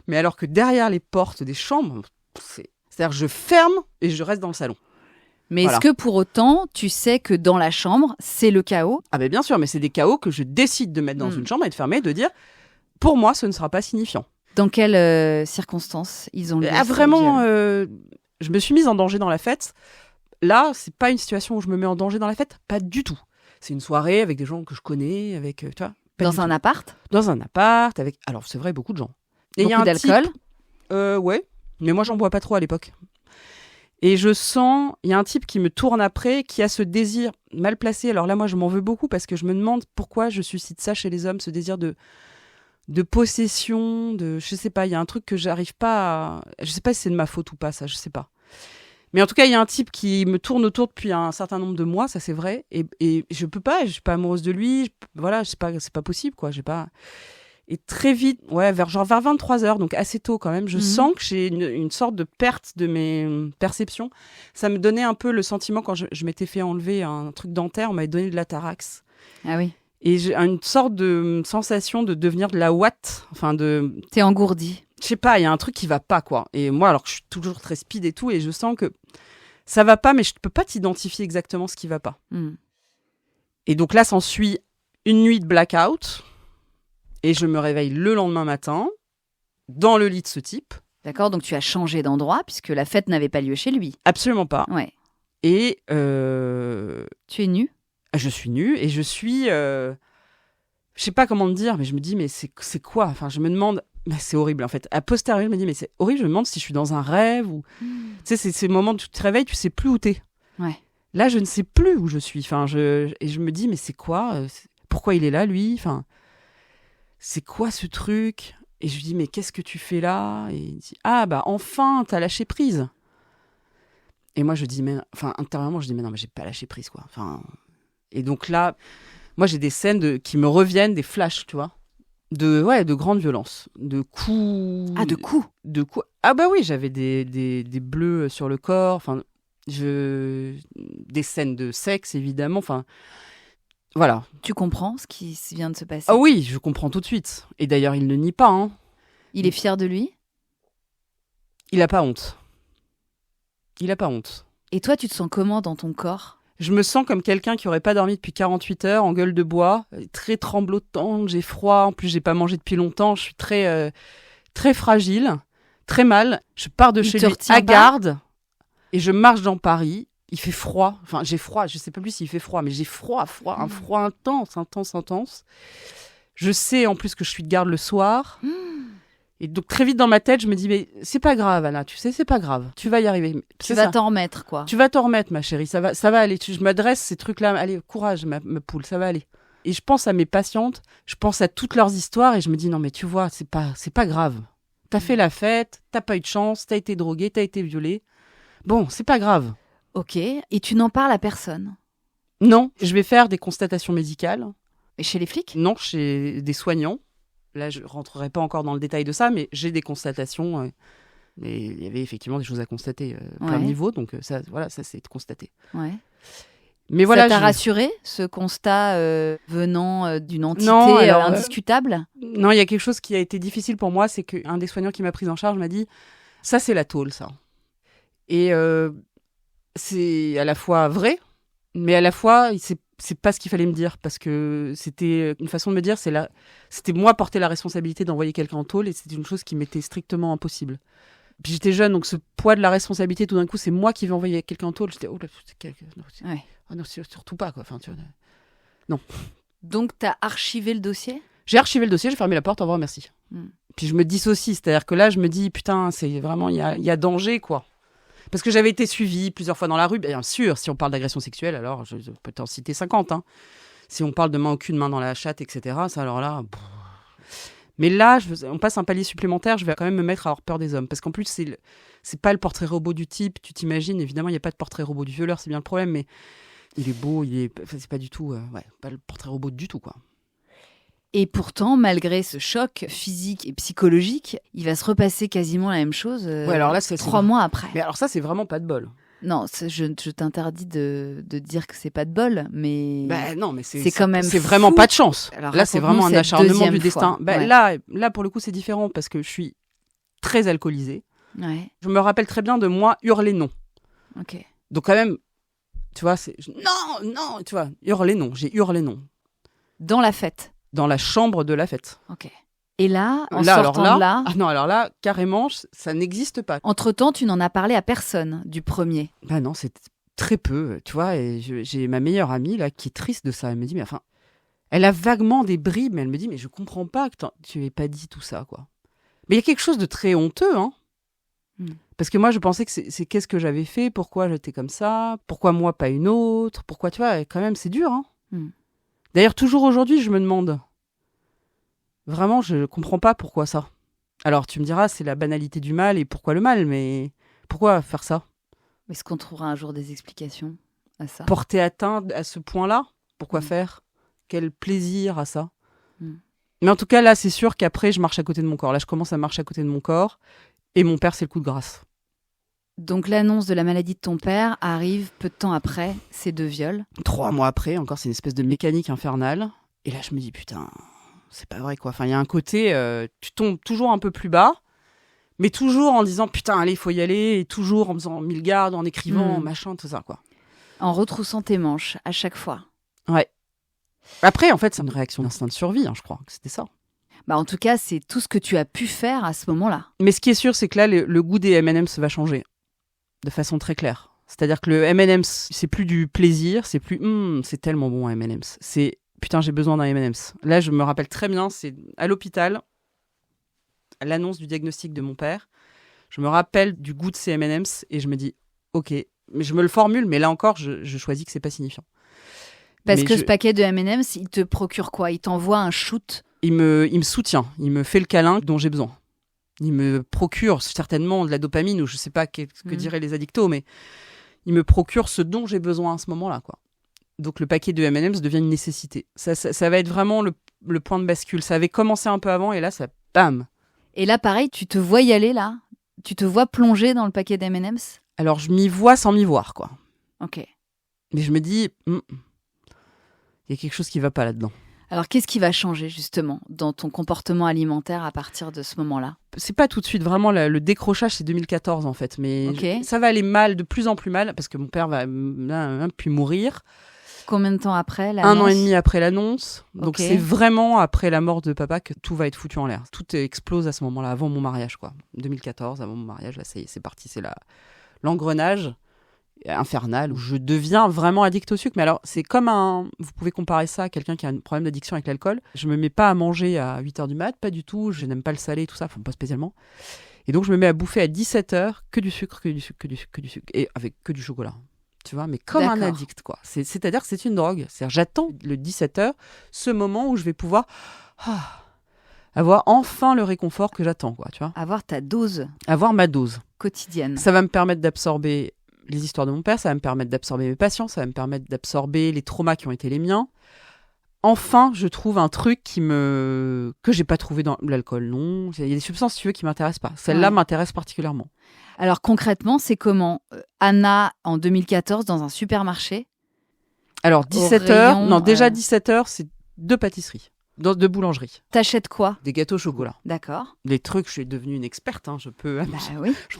Mais alors que derrière les portes des chambres, c'est-à-dire je ferme et je reste dans le salon. Mais est-ce que pour autant, tu sais que dans la chambre, c'est le chaos ? Ah ben bien sûr, mais c'est des chaos que je décide de mettre dans une chambre et de fermer, de dire, pour moi, ce ne sera pas signifiant. Dans quelles circonstances ils ont lieu ? Vraiment, je me suis mise en danger dans la fête. Là, c'est pas une situation où je me mets en danger dans la fête, pas du tout. C'est une soirée avec des gens que je connais, avec, tu vois. Dans un appart ? Dans un appart, avec, alors c'est vrai, beaucoup de gens. Et beaucoup d'alcool ? Ouais, mais moi j'en bois pas trop à l'époque. Et je sens, il y a un type qui me tourne après, qui a ce désir mal placé. Alors là, moi, je m'en veux beaucoup parce que je me demande pourquoi je suscite ça chez les hommes, ce désir de possession, je sais pas, il y a un truc que j'arrive pas à... Je sais pas si c'est de ma faute ou pas, ça, je sais pas. Mais en tout cas, il y a un type qui me tourne autour depuis un certain nombre de mois, ça c'est vrai, et je peux pas, je suis pas amoureuse de lui, voilà, c'est pas possible, quoi, j'ai pas... Et très vite, vers 23h, donc assez tôt quand même, je sens que j'ai une sorte de perte de mes perceptions. Ça me donnait un peu le sentiment, quand je m'étais fait enlever un truc dentaire, on m'avait donné de l'Atarax. Ah oui. Et j'ai une sorte de sensation de devenir de la ouate, T'es engourdi. Je sais pas, il y a un truc qui va pas, quoi. Et moi, alors que je suis toujours très speed et tout, et je sens que ça va pas, mais je peux pas t'identifier exactement ce qui va pas. Et donc là, s'ensuit une nuit de blackout. Et je me réveille le lendemain matin, dans le lit de ce type. D'accord, donc tu as changé d'endroit, puisque la fête n'avait pas lieu chez lui. Absolument pas. Ouais. Et... Tu es nue ? Je suis nue, et je suis... je sais pas comment te dire, mais je me dis, mais c'est quoi ? Enfin, je me demande... Mais c'est horrible, en fait. A posteriori, je me dis, mais c'est horrible, je me demande si je suis dans un rêve, ou... Tu sais, c'est ces moments où tu te réveilles, tu sais plus où t'es. Ouais. Là, je ne sais plus où je suis. Enfin, et je me dis, mais c'est quoi ? Pourquoi il est là, lui ? Enfin... C'est quoi ce truc ? Et je lui dis, mais qu'est-ce que tu fais là ? Et il dit, ah bah enfin, t'as lâché prise. Et moi je dis, intérieurement je dis, mais non, mais j'ai pas lâché prise, quoi. Et donc là, moi j'ai des scènes qui me reviennent, des flashs, tu vois, de grande violence, de coups. Ah, de coups ? De coups. Ah bah oui, j'avais des bleus sur le corps, des scènes de sexe, évidemment, voilà. Tu comprends ce qui vient de se passer ? Ah oui, je comprends tout de suite. Et d'ailleurs, il ne nie pas. Hein. Il est fier de lui ? Il n'a pas honte. Il n'a pas honte. Et toi, tu te sens comment dans ton corps ? Je me sens comme quelqu'un qui n'aurait pas dormi depuis 48 heures, en gueule de bois, très tremblotante, j'ai froid, en plus j'ai pas mangé depuis longtemps, je suis très, très fragile, très mal. Je pars de chez lui à Garde et je marche dans Paris. Il fait froid, j'ai froid, je sais pas plus s'il fait froid, mais j'ai froid, un froid intense. Je sais en plus que je suis de garde le soir. Et donc très vite dans ma tête, je me dis, mais c'est pas grave, Anna, tu sais, c'est pas grave, tu vas y arriver. Tu vas t'en remettre, quoi. Tu vas t'en remettre, ma chérie, ça va aller. Je m'adresse ces trucs-là, allez, courage, ma poule, ça va aller. Et je pense à mes patientes, je pense à toutes leurs histoires et je me dis, non mais tu vois, c'est pas grave. T'as fait la fête, t'as pas eu de chance, t'as été droguée, t'as été violée. Bon, c'est pas grave. Ok, et tu n'en parles à personne ? Non, je vais faire des constatations médicales. Et chez les flics ? Non, chez des soignants. Là, je rentrerai pas encore dans le détail de ça, mais j'ai des constatations. Mais il y avait effectivement des choses à constater plein de niveaux, donc ça c'est constaté. Ouais. Mais voilà, ça t'a rassuré, ce constat venant d'une entité indiscutable ? Non, il y a quelque chose qui a été difficile pour moi, c'est qu'un des soignants qui m'a prise en charge m'a dit « ça c'est la tôle, ça ». Et c'est à la fois vrai, mais à la fois, c'est pas ce qu'il fallait me dire, parce que c'était une façon de me dire, c'était moi porter la responsabilité d'envoyer quelqu'un en tôle, et c'était une chose qui m'était strictement impossible. Puis j'étais jeune, donc ce poids de la responsabilité, tout d'un coup, c'est moi qui vais envoyer quelqu'un en tôle. J'étais, non, surtout pas, quoi. Non. Donc, t'as archivé le dossier ? J'ai archivé le dossier, j'ai fermé la porte, au revoir, merci. Puis je me dissocie, c'est-à-dire que là, je me dis, putain, c'est vraiment, il y a danger, quoi. Parce que j'avais été suivie plusieurs fois dans la rue. Bien sûr, si on parle d'agression sexuelle, alors je peux t'en citer 50. Hein. Si on parle de main au cul, de main dans la chatte, etc., ça, alors là... Mais là, on passe un palier supplémentaire, je vais quand même me mettre à avoir peur des hommes. Parce qu'en plus, c'est pas le portrait robot du type, tu t'imagines. Évidemment, il n'y a pas de portrait robot du violeur, c'est bien le problème, mais il est beau, c'est pas du tout... pas le portrait robot du tout, quoi. Et pourtant, malgré ce choc physique et psychologique, il va se repasser quasiment la même chose 3 mois après. Mais alors ça, c'est vraiment pas de bol. Non, je t'interdis de dire que c'est pas de bol, mais... non, mais c'est quand même c'est vraiment pas de chance. Alors, là, c'est vraiment un acharnement du destin. Ouais. Là, pour le coup, c'est différent parce que je suis très alcoolisée. Ouais. Je me rappelle très bien de moi hurler non. Ok. Donc quand même, tu vois, non, tu vois, hurler non. J'ai hurlé non. Dans la fête. Dans la chambre de la fête. Ok. Et là, sortant de là... Ah non, alors là, carrément, ça n'existe pas. Entre-temps, tu n'en as parlé à personne du premier. Non, c'est très peu, tu vois. Et j'ai ma meilleure amie, là, qui est triste de ça. Elle me dit, mais enfin... Elle a vaguement des bribes, mais elle me dit, mais je comprends pas que tu aies pas dit tout ça, quoi. Mais il y a quelque chose de très honteux, hein. Parce que moi, je pensais que c'est qu'est-ce que j'avais fait, pourquoi j'étais comme ça, pourquoi moi, pas une autre, pourquoi, tu vois, quand même, c'est dur. Hein. D'ailleurs, toujours aujourd'hui, je me demande. Vraiment, je comprends pas pourquoi ça. Alors, tu me diras, c'est la banalité du mal et pourquoi le mal, mais pourquoi faire ça ? Est-ce qu'on trouvera un jour des explications à ça ? Porter atteinte à ce point-là ? Pourquoi faire ? Quel plaisir à ça ? Mais en tout cas, là, c'est sûr qu'après, je marche à côté de mon corps. Là, je commence à marcher à côté de mon corps et mon père, c'est le coup de grâce. Donc, l'annonce de la maladie de ton père arrive peu de temps après ces 2 viols. 3 mois après, encore, c'est une espèce de mécanique infernale. Et là, je me dis, putain, c'est pas vrai, quoi. Enfin, il y a un côté, tu tombes toujours un peu plus bas, mais toujours en disant, putain, allez, il faut y aller, et toujours en faisant 1000 gardes, en écrivant, machin, tout ça, quoi. En retroussant tes manches, à chaque fois. Ouais. Après, en fait, c'est une réaction d'instinct de survie, hein, je crois que c'était ça. En tout cas, c'est tout ce que tu as pu faire à ce moment-là. Mais ce qui est sûr, c'est que là, le goût des M&M's va changer, de façon très claire. C'est-à-dire que le M&M's, c'est plus du plaisir, c'est plus c'est tellement bon un M&M's. C'est putain, j'ai besoin d'un M&M's. Là, je me rappelle très bien, c'est à l'hôpital, à l'annonce du diagnostic de mon père. Je me rappelle du goût de ces M&M's et je me dis, ok, mais je me le formule, mais là encore, je choisis que c'est pas signifiant. Parce que ce paquet de M&M's, il te procure quoi ? Il t'envoie un shoot ? Il me soutient, il me fait le câlin dont j'ai besoin. Il me procure certainement de la dopamine, ou je sais pas que diraient les addictos, mais il me procure ce dont j'ai besoin à ce moment-là, quoi. Donc le paquet de M&M's devient une nécessité. Ça va être vraiment le point de bascule. Ça avait commencé un peu avant et là, ça bam. Et là, pareil, tu te vois y aller, là ? Tu te vois plonger dans le paquet d'M&M's ? Alors je m'y vois sans m'y voir, quoi. Ok. Mais je me dis, il y a quelque chose qui va pas là-dedans. Alors qu'est-ce qui va changer justement dans ton comportement alimentaire à partir de ce moment-là ? C'est pas tout de suite, vraiment le décrochage, c'est 2014 en fait. Mais ça va aller mal, de plus en plus mal, parce que mon père va puis mourir. Combien de temps après l'annonce ? 1 an et demi après l'annonce. Donc c'est vraiment après la mort de papa que tout va être foutu en l'air. Tout explose à ce moment-là, avant mon mariage, quoi. 2014, avant mon mariage, là, ça y est, c'est parti. C'est l'engrenage infernal où je deviens vraiment addict au sucre. Mais alors, c'est comme vous pouvez comparer ça à quelqu'un qui a un problème d'addiction avec l'alcool. Je me mets pas à manger à 8h du mat, pas du tout. Je n'aime pas le salé, tout ça, enfin pas spécialement. Et donc, je me mets à bouffer à 17h que du sucre. Et avec que du chocolat. Tu vois, mais comme un addict, quoi. C'est-à-dire que c'est une drogue. C'est-à-dire, j'attends le 17h, ce moment où je vais pouvoir avoir enfin le réconfort que j'attends, quoi, tu vois. Avoir ta dose. Avoir ma dose. Quotidienne. Ça va me permettre d'absorber les histoires de mon père, ça va me permettre d'absorber mes patients, ça va me permettre d'absorber les traumas qui ont été les miens. Enfin, je trouve un truc que j'ai pas trouvé dans l'alcool, non. Il y a des substances, si tu veux, qui m'intéressent pas. Celle-là m'intéresse particulièrement. Alors concrètement, c'est comment Anna, en 2014, dans un supermarché ? Alors, 17h, non, déjà 17h, c'est 2 pâtisseries. 2 boulangeries. T'achètes quoi ? Des gâteaux au chocolat. D'accord. Des trucs, je suis devenue une experte. Hein, je peux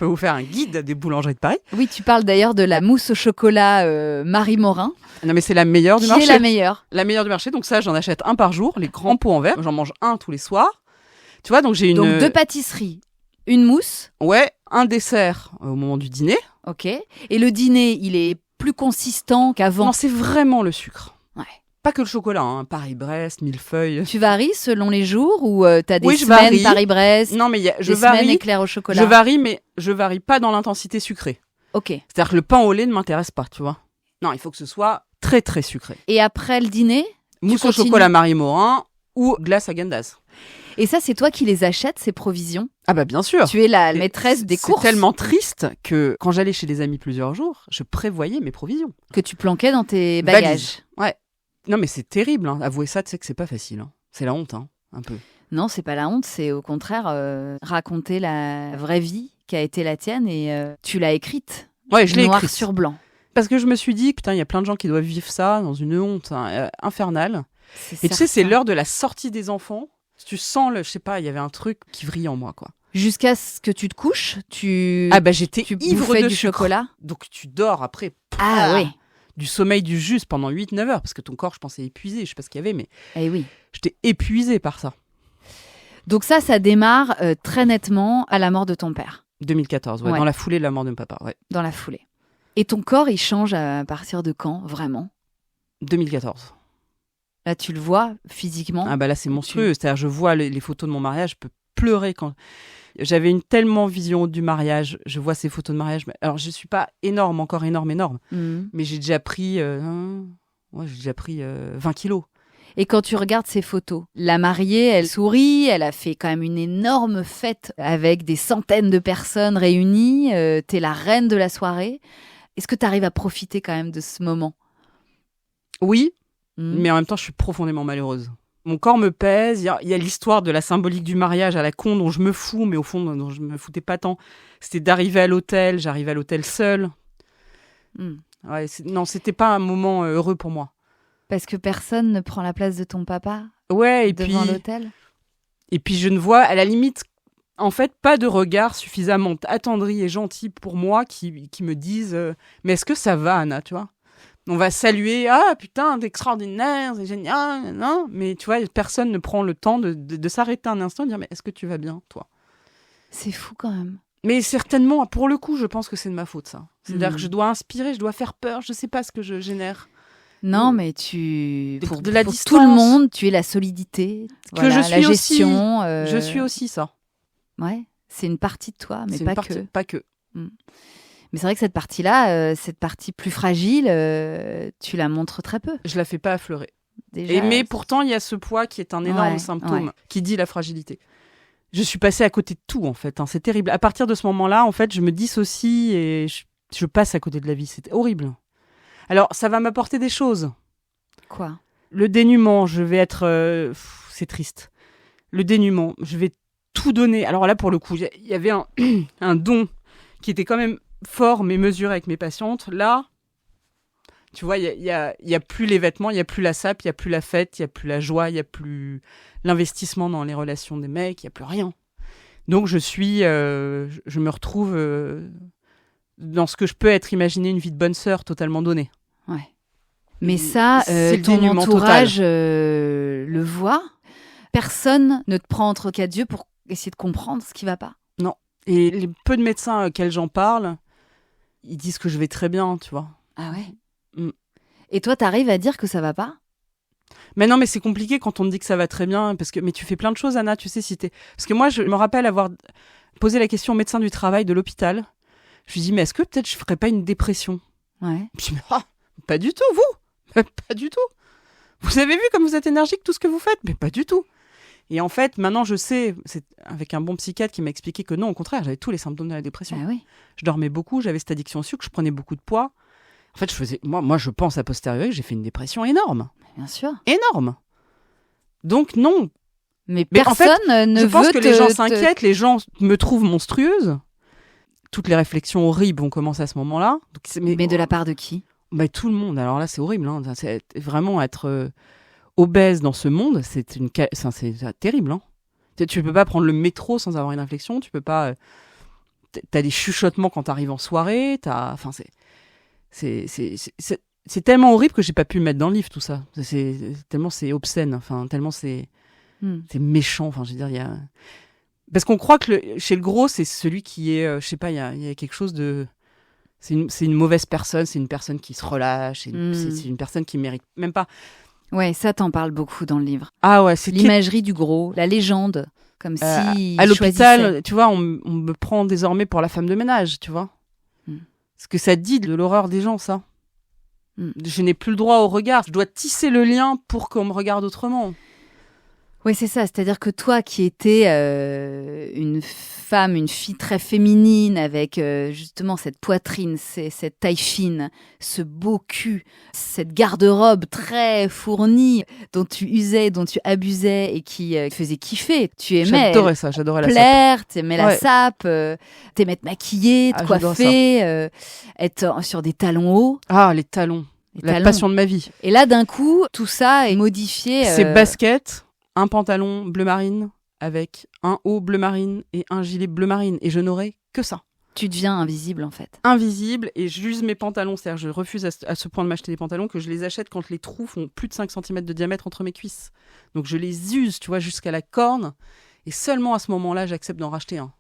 vous faire un guide des boulangeries de Paris. Oui, tu parles d'ailleurs de la mousse au chocolat Marie Morin. Non, mais c'est la meilleure du marché. Qui est la meilleure ? La meilleure du marché. Donc ça, j'en achète 1 par jour. Les grands pots en verre. J'en mange 1 tous les soirs. Tu vois, donc j'ai une... Donc 2 pâtisseries, une mousse. Ouais, un dessert au moment du dîner. Ok. Et le dîner, il est plus consistant qu'avant ? Non, c'est vraiment le sucre. Ouais. Pas que le chocolat, hein. Paris-Brest, millefeuille. Tu varies selon les jours ou t'as des semaines Paris-Brest ? Non, mais je varie. Semaines éclair au chocolat. Je varie, mais je varie pas dans l'intensité sucrée. Ok. C'est-à-dire que le pain au lait ne m'intéresse pas, tu vois. Non, il faut que ce soit très très sucré. Et après le dîner ? Mousse au chocolat Marie Morin ou glace à Gandaz. Et ça, c'est toi qui les achètes, ces provisions ? Ah bah bien sûr. Tu es la maîtresse des courses. C'est tellement triste que quand j'allais chez des amis plusieurs jours, je prévoyais mes provisions. Que tu planquais dans tes bagages. Valise. Ouais. Non mais c'est terrible, hein. Avouer ça, tu sais que c'est pas facile. Hein. C'est la honte, hein, un peu. Non, c'est pas la honte, c'est au contraire raconter la vraie vie qui a été la tienne et tu l'as écrite. Ouais, je l'ai écrite. Noir sur blanc. Parce que je me suis dit, putain, il y a plein de gens qui doivent vivre ça dans une honte infernale. Et tu sais, c'est l'heure de la sortie des enfants. Tu sens je sais pas, il y avait un truc qui vrille en moi, quoi. Jusqu'à ce que tu te couches, j'étais ivre de chocolat. Donc tu dors après. Oui. Du sommeil du juste pendant 8-9 heures, parce que ton corps, je pensais, épuisé. Je sais pas ce qu'il y avait, mais oui. J'étais épuisée par ça. Donc ça démarre très nettement à la mort de ton père. 2014, ouais. Dans la foulée de la mort de mon papa, ouais. Dans la foulée. Et ton corps, il change à partir de quand, vraiment ? 2014. Là, tu le vois physiquement ? Ah bah là, c'est monstrueux. C'est-à-dire, je vois les photos de mon mariage, je peux pleurer quand j'avais une tellement vision du mariage. Je vois ces photos de mariage. Alors, je suis pas énorme, mais j'ai déjà pris 20 kilos. Et quand tu regardes ces photos, la mariée, elle sourit, elle a fait quand même une énorme fête avec des centaines de personnes réunies. T'es la reine de la soirée. Est-ce que tu arrives à profiter quand même de ce moment ? Oui, mais en même temps, je suis profondément malheureuse. Mon corps me pèse. Il y a l'histoire de la symbolique du mariage à la con dont je me fous, mais au fond, dont je me foutais pas tant. C'était d'arriver à l'hôtel. J'arrivais à l'hôtel seule. Ouais, c'était pas un moment heureux pour moi. Parce que personne ne prend la place de ton papa devant l'hôtel. Et puis je ne vois, à la limite, en fait, pas de regard suffisamment attendri et gentil pour moi qui me disent mais est-ce que ça va, Anna, tu vois ? On va saluer, ah putain, c'est extraordinaire, c'est génial, non ? Mais tu vois, personne ne prend le temps de s'arrêter un instant et de dire mais est-ce que tu vas bien, toi ? C'est fou quand même. Mais certainement, pour le coup, je pense que c'est de ma faute, ça. C'est-à-dire que je dois inspirer, je dois faire peur, je sais pas ce que je génère. Non, mais pour tout le monde, tu es la solidité, que je suis la gestion. Je suis aussi ça. Ouais, c'est une partie de toi, mais pas que. Mais c'est vrai que cette partie-là, cette partie plus fragile, tu la montres très peu. Je la fais pas affleurer. Déjà, mais pourtant, il y a ce poids qui est un énorme symptôme qui dit la fragilité. Je suis passée à côté de tout, en fait. C'est terrible. À partir de ce moment-là, en fait, je me dissocie et je passe à côté de la vie. C'est horrible. Alors, ça va m'apporter des choses. Quoi ? Le dénuement, je vais être... c'est triste. Le dénuement, je vais tout donner. Alors là, pour le coup, il y avait un don qui était quand même fort, mais mesuré avec mes patientes. Là, tu vois, il y a plus les vêtements, il n'y a plus la sape, il n'y a plus la fête, il n'y a plus la joie, il n'y a plus l'investissement dans les relations des mecs, il n'y a plus rien. Donc, je me retrouve... dans ce que je peux être imaginé une vie de bonne sœur totalement donnée. Ouais. Mais ça, ton entourage le voit. Personne ne te prend entre quatre yeux pour essayer de comprendre ce qui va pas. Non. Et les peu de médecins auxquels j'en parle, ils disent que je vais très bien, tu vois. Ah ouais. Et toi, t'arrives à dire que ça va pas ? Mais non, mais c'est compliqué quand on te dit que ça va très bien, mais tu fais plein de choses, Anna, tu sais, parce que moi, je me rappelle avoir posé la question au médecin du travail de l'hôpital. Je lui dis, mais est-ce que peut-être je ferais pas une dépression ? Ouais. Je dis, pas du tout, vous. Pas du tout. Vous avez vu comme vous êtes énergique, tout ce que vous faites ? Mais pas du tout. Et en fait, maintenant, je sais, c'est avec un bon psychiatre qui m'a expliqué que non, au contraire, j'avais tous les symptômes de la dépression. Ah oui. Je dormais beaucoup, j'avais cette addiction au sucre, je prenais beaucoup de poids. En fait, moi, je pense a posteriori que j'ai fait une dépression énorme. Bien sûr. Énorme. Donc, non. Mais personne en fait, ne je pense veut que les gens s'inquiètent, les gens me trouvent monstrueuse. Toutes les réflexions horribles ont commencé à ce moment-là. Mais de la part de qui ? Tout le monde. Alors là, c'est horrible. Hein. C'est vraiment être obèse dans ce monde, c'est terrible. Hein. Tu peux pas prendre le métro sans avoir une réflexion. Tu peux pas. T'as des chuchotements quand t'arrives en soirée. C'est tellement horrible que j'ai pas pu me mettre dans le livre tout ça. Tellement c'est obscène. Enfin, tellement c'est méchant. Enfin, je veux dire, parce qu'on croit que chez le gros, c'est celui qui est, je sais pas, il y a quelque chose de... C'est une mauvaise personne, c'est une personne qui se relâche, c'est une personne qui mérite même pas... Ouais, ça t'en parle beaucoup dans le livre. Ah ouais, c'est... L'imagerie du gros, la légende, comme si... à l'hôpital, tu vois, on me prend désormais pour la femme de ménage, tu vois. Ce que ça dit de l'horreur des gens, ça. Je n'ai plus le droit au regard, je dois tisser le lien pour qu'on me regarde autrement. Oui, c'est ça. C'est-à-dire que toi qui étais une fille très féminine avec justement cette poitrine, cette taille fine, ce beau cul, cette garde-robe très fournie dont tu usais, dont tu abusais et qui faisait kiffer. Tu aimais j'adorais plaire, la sape. T'aimais la sape, t'aimais te maquiller, te coiffer, être sur des talons hauts. Ah, les talons. Passion de ma vie. Et là, d'un coup, tout ça est modifié. Ces baskets... Un pantalon bleu marine avec un haut bleu marine et un gilet bleu marine. Et je n'aurai que ça. Tu deviens invisible, en fait. Invisible, et j'use mes pantalons. C'est-à-dire, je refuse à ce point de m'acheter des pantalons que je les achète quand les trous font plus de 5 cm de diamètre entre mes cuisses. Donc je les use, tu vois, jusqu'à la corne. Et seulement à ce moment-là, j'accepte d'en racheter un.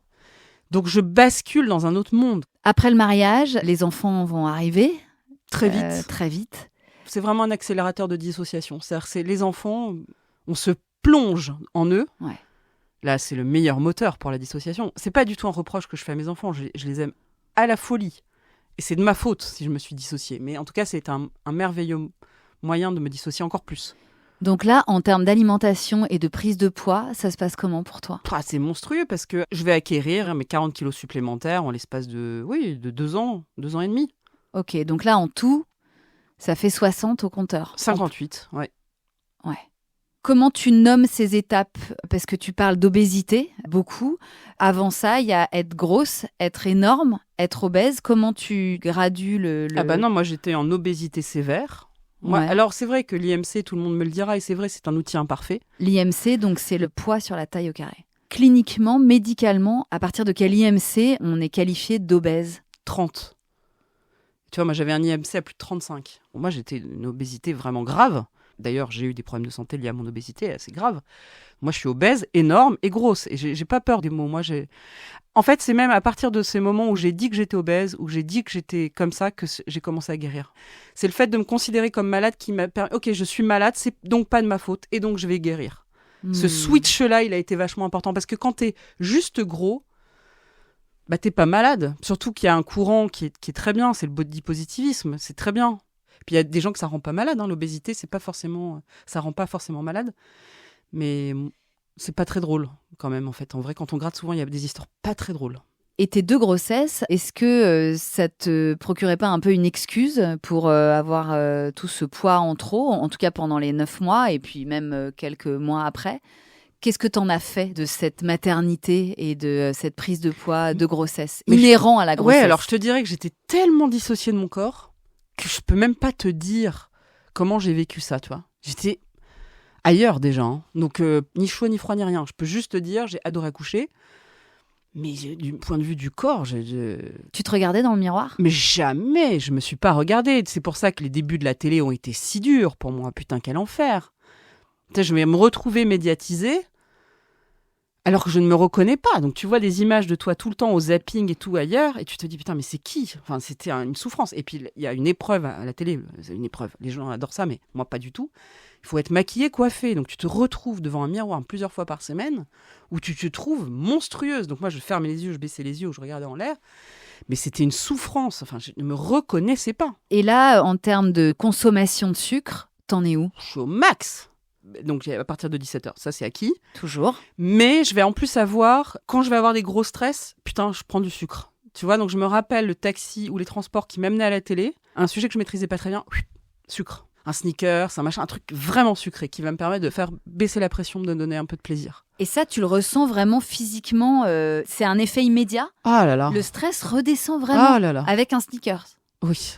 Donc je bascule dans un autre monde. Après le mariage, les enfants vont arriver. Très vite. Très vite. C'est vraiment un accélérateur de dissociation. C'est-à-dire, les enfants, on se plonge en eux. Ouais. Là, c'est le meilleur moteur pour la dissociation. C'est pas du tout un reproche que je fais à mes enfants. Je les aime à la folie. Et c'est de ma faute si je me suis dissociée. Mais en tout cas, c'est un merveilleux moyen de me dissocier encore plus. Donc là, en termes d'alimentation et de prise de poids, ça se passe comment pour toi ? C'est monstrueux parce que je vais acquérir mes 40 kilos supplémentaires en l'espace de 2 ans, 2 ans et demi. Ok, donc là, en tout, ça fait 60 au compteur. 58, ouais. Ouais. Comment tu nommes ces étapes ? Parce que tu parles d'obésité, beaucoup. Avant ça, il y a être grosse, être énorme, être obèse. Comment tu gradues le... Ah bah non, moi j'étais en obésité sévère. Moi, Ouais. alors c'est vrai que l'IMC, tout le monde me le dira, et c'est vrai, c'est un outil imparfait. L'IMC, donc c'est le poids sur la taille au carré. Cliniquement, médicalement, à partir de quel IMC on est qualifié d'obèse ? 30. Tu vois, moi j'avais un IMC à plus de 35. Bon, moi j'étais une obésité vraiment grave. D'ailleurs, j'ai eu des problèmes de santé liés à mon obésité, assez grave. Moi je suis obèse, énorme et grosse. Et j'ai pas peur des mots. En fait, c'est même à partir de ces moments où j'ai dit que j'étais obèse, où j'ai dit que j'étais comme ça, que j'ai commencé à guérir. C'est le fait de me considérer comme malade qui m'a permis... Ok, je suis malade, c'est donc pas de ma faute, et donc je vais guérir. Ce switch-là, il a été vachement important, parce que quand t'es juste gros, bah t'es pas malade. Surtout qu'il y a un courant qui est très bien, c'est le body positivisme, c'est très bien. Puis il y a des gens que ça rend pas malade, hein. L'obésité, ça rend pas forcément malade. Mais c'est pas très drôle, quand même, en fait. En vrai, quand on gratte, souvent, il y a des histoires pas très drôles. Et tes 2 grossesses, est-ce que ça te procurait pas un peu une excuse pour avoir tout ce poids en trop, en tout cas pendant les 9 mois et puis même quelques mois après ? Qu'est-ce que t'en as fait de cette maternité et de cette prise de poids de grossesse, inhérent à la grossesse ? Ouais, alors je te dirais que j'étais tellement dissociée de mon corps que je peux même pas te dire comment j'ai vécu ça, tu vois. J'étais ailleurs déjà, hein. Donc ni chaud, ni froid, ni rien. Je peux juste te dire, j'ai adoré accoucher. Mais du point de vue du corps, Tu te regardais dans le miroir ? mais jamais je me suis pas regardée. C'est pour ça que les débuts de la télé ont été si durs pour moi. Putain, quel enfer. Tu sais, je vais me retrouver médiatisée alors que je ne me reconnais pas. Donc tu vois des images de toi tout le temps au zapping et tout ailleurs et tu te dis putain mais c'est qui ? Enfin c'était une souffrance. Et puis il y a une épreuve à la télé, c'est une épreuve. Les gens adorent ça mais moi pas du tout. Il faut être maquillée, coiffée. Donc tu te retrouves devant un miroir plusieurs fois par semaine où tu te trouves monstrueuse. Donc moi je fermais les yeux, je baissais les yeux ou je regardais en l'air. Mais c'était une souffrance. Enfin je ne me reconnaissais pas. Et là, en termes de consommation de sucre, t'en es où ? Je suis au max. Donc à partir de 17h, ça c'est acquis. Toujours. Mais je vais en plus avoir, quand je vais avoir des gros stress, putain, je prends du sucre. Tu vois, donc je me rappelle le taxi ou les transports qui m'amenaient à la télé, un sujet que je maîtrisais pas très bien, sucre. Un sneaker, un machin, un truc vraiment sucré qui va me permettre de faire baisser la pression, de me donner un peu de plaisir. Et ça, tu le ressens vraiment physiquement, c'est un effet immédiat ? Ah là là. Le stress redescend vraiment Ah là là. avec un sneaker. Oui.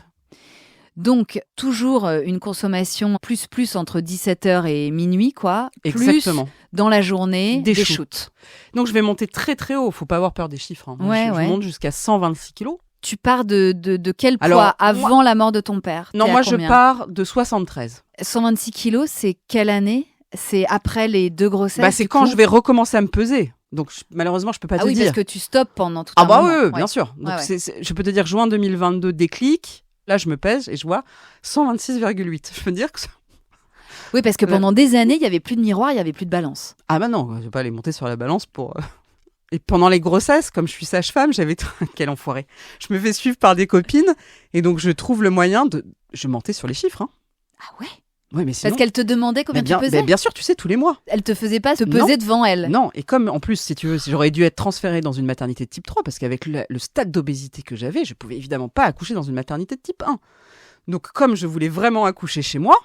Donc, toujours une consommation plus entre 17h et minuit, quoi. Exactement. Plus dans la journée, des Des shoots. Donc je vais monter très très haut, faut pas avoir peur des chiffres. Hein. Ouais, je monte jusqu'à 126 kilos. Tu pars de quel poids Alors, avant la mort de ton père ? Non, T'es à moi je combien ? pars de 73. 126 kilos, c'est quelle année ? C'est après les 2 grossesses ? Bah, c'est du quand coup je vais recommencer à me peser. Donc malheureusement, je peux pas Ah te oui, dire. parce que tu stoppes pendant tout Ah un bah moment. oui, Ouais. bien sûr. Donc Ouais. je peux te dire juin 2022, déclic. Là, je me pèse et je vois 126,8. Je peux te dire que ça... Oui, parce que pendant des années, il n'y avait plus de miroir, il n'y avait plus de balance. Ah bah non, je vais pas aller monter sur la balance pour... Et pendant les grossesses, comme je suis sage-femme, j'avais... Quel enfoiré. Je me fais suivre par des copines et donc je trouve le moyen de... Je mentais sur les chiffres. Hein. Ah ouais ? Ouais, mais sinon... Parce qu'elle te demandait combien tu pesais ? Bien sûr, tu sais, tous les mois. Elle te faisait pas te peser devant elle. Non, et comme en plus, si tu veux, j'aurais dû être transférée dans une maternité de type 3, parce qu'avec le stade d'obésité que j'avais, je pouvais évidemment pas accoucher dans une maternité de type 1. Donc comme je voulais vraiment accoucher chez moi,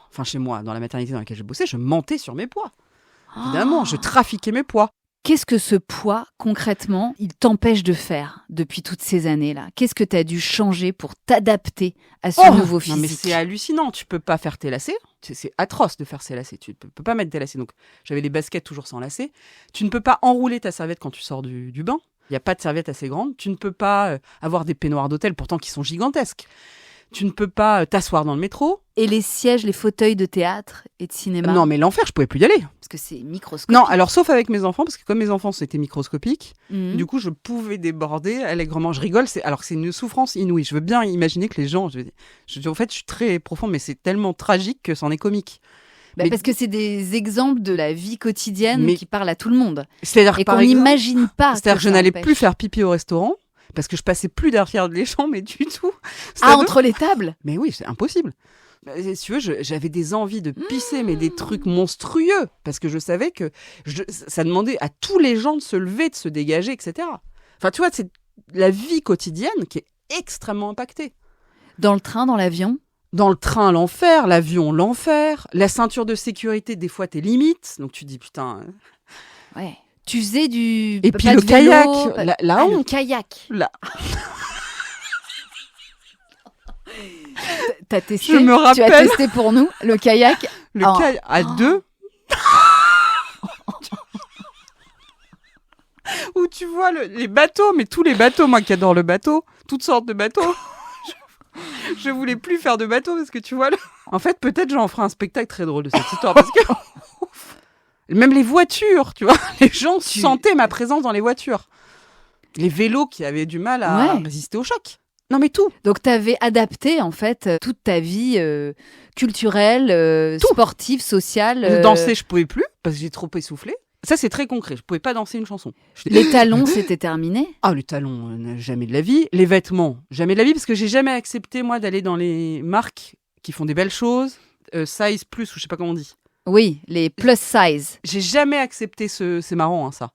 dans la maternité dans laquelle je bossais, je mentais sur mes poids. Évidemment, je trafiquais mes poids. Qu'est-ce que ce poids, concrètement, il t'empêche de faire depuis toutes ces années-là ? Qu'est-ce que tu as dû changer pour t'adapter à ce nouveau physique ? Non mais c'est hallucinant, tu peux pas faire tes lacets, c'est atroce de faire ses lacets, tu peux pas mettre tes lacets. Donc j'avais les baskets toujours sans lacets. Tu ne peux pas enrouler ta serviette quand tu sors du bain, il n'y a pas de serviette assez grande. Tu ne peux pas avoir des peignoirs d'hôtel pourtant qui sont gigantesques. Tu ne peux pas t'asseoir dans le métro. Et les sièges, les fauteuils de théâtre et de cinéma ? Non, mais l'enfer, je pouvais plus y aller. Parce que c'est microscopique. Non, alors sauf avec mes enfants, parce que comme mes enfants c'était microscopique, Mhm. du coup je pouvais déborder allègrement. Je rigole, c'est une souffrance inouïe. Je veux bien imaginer que les gens, en fait, je suis très profonde, mais c'est tellement tragique que c'en est comique. Mais- Parce que c'est des exemples de la vie quotidienne Mais- qui parlent à tout le monde. C'est-à-dire, Et par qu'on exemple, n'imagine pas. c'est-à-dire que je ça n'allais empêche. plus faire pipi au restaurant parce que je passais plus derrière les gens, mais du tout. Ah, entre les tables. Mais oui, c'est impossible. Si tu veux, j'avais des envies de pisser, mais des trucs monstrueux, parce que je savais que ça demandait à tous les gens de se lever, de se dégager, etc. Enfin, tu vois, c'est la vie quotidienne qui est extrêmement impactée. Dans le train, dans l'avion. Dans le train, l'enfer, l'avion, l'enfer, la ceinture de sécurité, des fois, t'es limite, donc tu dis, putain... Ouais. Tu faisais du. Et puis pas le de vélo, kayak, pas- la Ah, le honte. kayak. Là. T'as testé. Je me Tu as rappelle. testé pour nous le kayak. Le Oh. kayak à deux. Où tu vois les bateaux, mais tous les bateaux, moi qui adore le bateau, toutes sortes de bateaux. Je voulais plus faire de bateau parce que tu vois. En fait, peut-être j'en ferai un spectacle très drôle de cette histoire parce que même les voitures, tu vois, les gens sentaient ma présence dans les voitures. Les vélos qui avaient du mal à résister au choc. Non mais tout. Donc, tu avais adapté, en fait, toute ta vie culturelle, sportive, sociale. Danser, je pouvais plus parce que j'ai trop essoufflé. Ça, c'est très concret. Je pouvais pas danser une chanson. Les talons, c'était terminé. Ah, les talons, jamais de la vie. Les vêtements, jamais de la vie parce que j'ai jamais accepté, moi, d'aller dans les marques qui font des belles choses. Size plus, ou je sais pas comment on dit. Oui, les plus size. J'ai jamais accepté c'est marrant, hein, ça.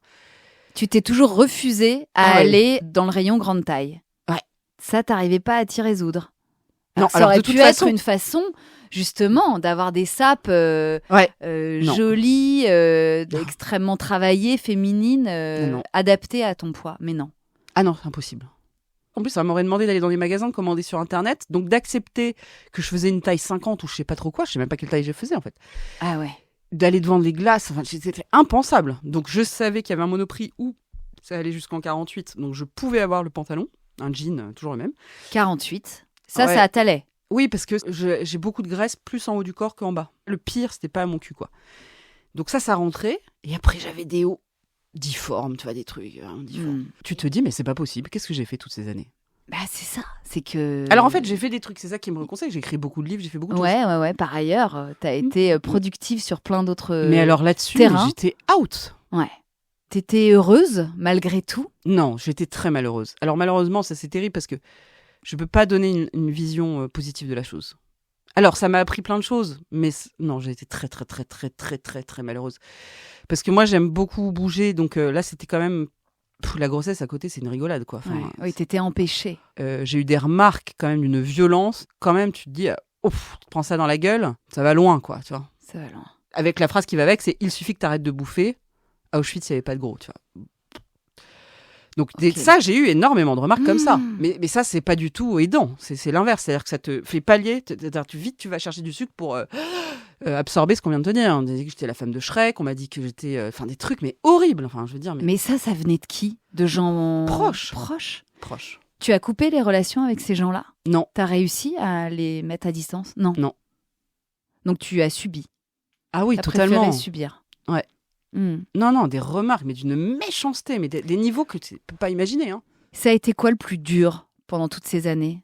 Tu t'es toujours refusé à aller dans le rayon grande taille. Ouais. Ça, t'arrivais pas à t'y résoudre. Non, Ça alors aurait de toute pu être façon, une façon, justement, d'avoir des sapes non. jolies, extrêmement travaillées, féminines, Non. adaptées à ton poids. Mais non. Ah non, c'est impossible. En plus, ça m'aurait demandé d'aller dans des magasins, de commander sur Internet, donc d'accepter que je faisais une taille 50 ou je sais pas trop quoi, je sais même pas quelle taille je faisais en fait. Ah ouais. D'aller devant les glaces, enfin, c'était impensable. Donc je savais qu'il y avait un Monoprix où ça allait jusqu'en 48, donc je pouvais avoir le pantalon, un jean, toujours le même. 48. Ça, Ouais. ça t'allait. Oui, parce que j'ai beaucoup de graisse plus en haut du corps qu'en bas. Le pire, c'était pas à mon cul, quoi. Donc ça rentrait. Et après, j'avais des hauts difformes, tu vois, des trucs difformes. Hmm. Tu te dis, mais c'est pas possible. Qu'est-ce que j'ai fait toutes ces années? Bah, c'est ça. C'est que. Alors en fait, j'ai fait des trucs. C'est ça qui me conseille. J'ai écrit beaucoup de livres, j'ai fait beaucoup de choses. Ouais. Par ailleurs, t'as été productive sur plein d'autres. Mais alors là-dessus, terrain. j'étais out. Ouais. T'étais heureuse, malgré tout. Non, j'étais très malheureuse. Alors malheureusement, ça c'est terrible parce que je peux pas donner une vision positive de la chose. Alors ça m'a appris plein de choses, mais non, j'ai été très très très très très très très malheureuse. Parce que moi j'aime beaucoup bouger, donc là c'était quand même la grossesse à côté, c'est une rigolade quoi. Enfin, Ouais. Oui, t'étais empêchée. j'ai eu des remarques quand même d'une violence. Quand même, tu te dis, ouf, tu te prends ça dans la gueule, ça va loin quoi, tu vois. Ça va loin. Avec la phrase qui va avec, c'est il suffit que tu arrêtes de bouffer. À Auschwitz, il n'y avait pas de gros, tu vois. Donc ça, j'ai eu énormément de remarques comme ça. Mais ça, c'est pas du tout aidant. C'est l'inverse. C'est-à-dire que ça te fait pallier. Tu vas chercher du sucre pour absorber ce qu'on vient de te dire. On disait que j'étais la femme de Shrek. On m'a dit que j'étais... Enfin, des trucs, mais horribles. Enfin, je veux dire... Mais ça venait de qui? De gens Proches. Proches. Tu as coupé les relations avec ces gens-là? Non. T'as réussi à les mettre à distance? Non. Non. Donc tu as subi. Ah oui, T'as totalement. préféré subir. Ouais. Non, des remarques, mais d'une méchanceté, mais des niveaux que tu peux pas imaginer. Hein. Ça a été quoi le plus dur pendant toutes ces années?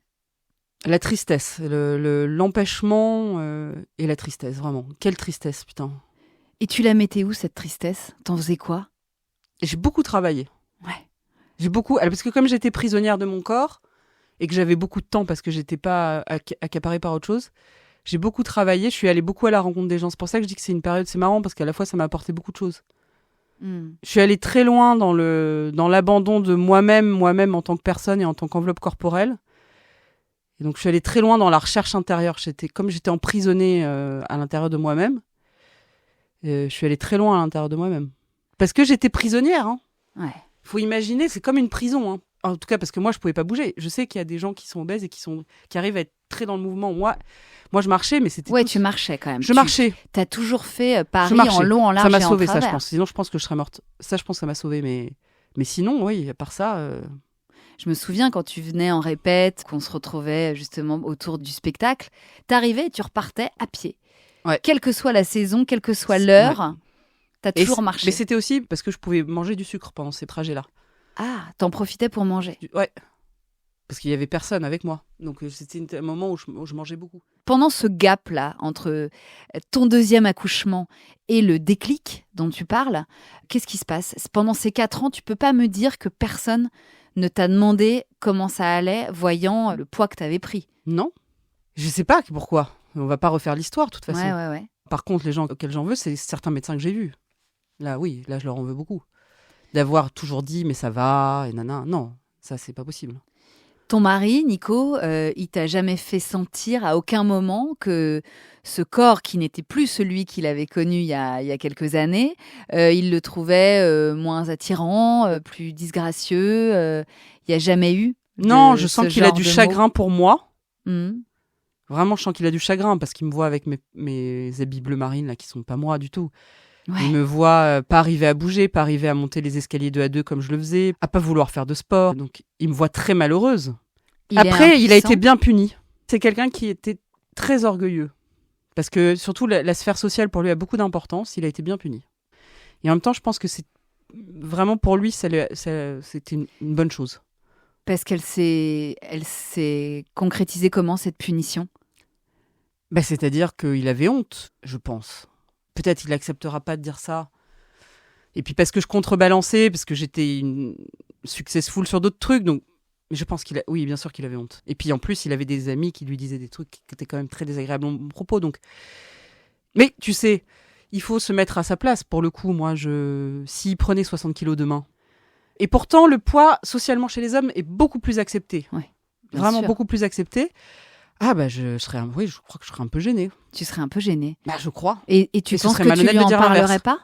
La tristesse, l'empêchement et la tristesse, vraiment. Quelle tristesse, putain. Et tu la mettais où, cette tristesse? T'en faisais quoi? J'ai beaucoup travaillé. Ouais. Parce que comme j'étais prisonnière de mon corps et que j'avais beaucoup de temps parce que j'étais pas accaparée par autre chose, j'ai beaucoup travaillé. Je suis allée beaucoup à la rencontre des gens. C'est pour ça que je dis que c'est une période, c'est marrant parce qu'à la fois ça m'a apporté beaucoup de choses. Je suis allée très loin dans l'abandon de moi-même en tant que personne et en tant qu'enveloppe corporelle. Et donc je suis allée très loin dans la recherche intérieure. Comme j'étais emprisonnée à l'intérieur de moi-même, je suis allée très loin à l'intérieur de moi-même. Parce que j'étais prisonnière. Hein. Ouais. Faut imaginer, c'est comme une prison. Hein. En tout cas, parce que moi, je pouvais pas bouger. Je sais qu'il y a des gens qui sont obèses et qui arrivent à être très dans le mouvement. Moi je marchais, mais c'était... Ouais, tu marchais quand même. Je marchais. T'as toujours fait Paris Je marchais. en long, en large ça m'a et en sauvée, travers. ça, je pense. Sinon, je pense que je serais morte. Ça, je pense que ça m'a sauvée. Mais sinon, oui, à part ça... Je me souviens quand tu venais en répète, qu'on se retrouvait justement autour du spectacle, t'arrivais et tu repartais à pied. Ouais. Quelle que soit la saison, quelle que soit l'heure, t'as toujours marché. Mais c'était aussi parce que je pouvais manger du sucre pendant ces trajets-là. Ah, t'en profitais pour manger. Ouais. Parce qu'il y avait personne avec moi. Donc c'était un moment où je mangeais beaucoup. Pendant ce gap-là, entre ton deuxième accouchement et le déclic dont tu parles, qu'est-ce qui se passe ? Pendant ces 4 ans, tu peux pas me dire que personne ne t'a demandé comment ça allait, voyant le poids que tu avais pris. Non. Je sais pas pourquoi. On va pas refaire l'histoire, de toute façon. Ouais. Par contre, les gens auxquels j'en veux, c'est certains médecins que j'ai vus. Là, oui, là, je leur en veux beaucoup. D'avoir toujours dit, mais ça va, et nanana. Non, ça, c'est pas possible. Ton mari, Nico, il t'a jamais fait sentir à aucun moment que ce corps qui n'était plus celui qu'il avait connu il y a quelques années, il le trouvait moins attirant, plus disgracieux. Il n'y a jamais eu Non, je sens qu'il a du chagrin pour moi. Mmh. Vraiment, je sens qu'il a du chagrin parce qu'il me voit avec mes habits bleu marine là, qui sont pas moi du tout. Ouais. Il me voit pas arriver à bouger, pas arriver à monter les escaliers 2 à 2 comme je le faisais, à pas vouloir faire de sport. Donc, il me voit très malheureuse. Après, il a été bien puni. C'est quelqu'un qui était très orgueilleux. Parce que, surtout, la sphère sociale, pour lui, a beaucoup d'importance. Il a été bien puni. Et en même temps, je pense que c'est vraiment pour lui, c'était une bonne chose. Parce qu'elle s'est concrétisée comment, cette punition ? C'est-à-dire qu'il avait honte, je pense. Peut-être il n'acceptera pas de dire ça. Et puis parce que je contrebalançais, parce que j'étais successful sur d'autres trucs, donc je pense oui, bien sûr qu'il avait honte. Et puis en plus, il avait des amis qui lui disaient des trucs qui étaient quand même très désagréables à mon propos. Donc, mais tu sais, il faut se mettre à sa place. Pour le coup, moi, s'il prenait 60 kilos demain, et pourtant le poids socialement chez les hommes est beaucoup plus accepté. Ouais, vraiment sûr. beaucoup plus accepté. Ah je crois que je serais un peu gênée. Tu serais un peu gênée. Je crois. Et tu penses que tu malhonnête lui de en dire parlerais l'inverse. pas ?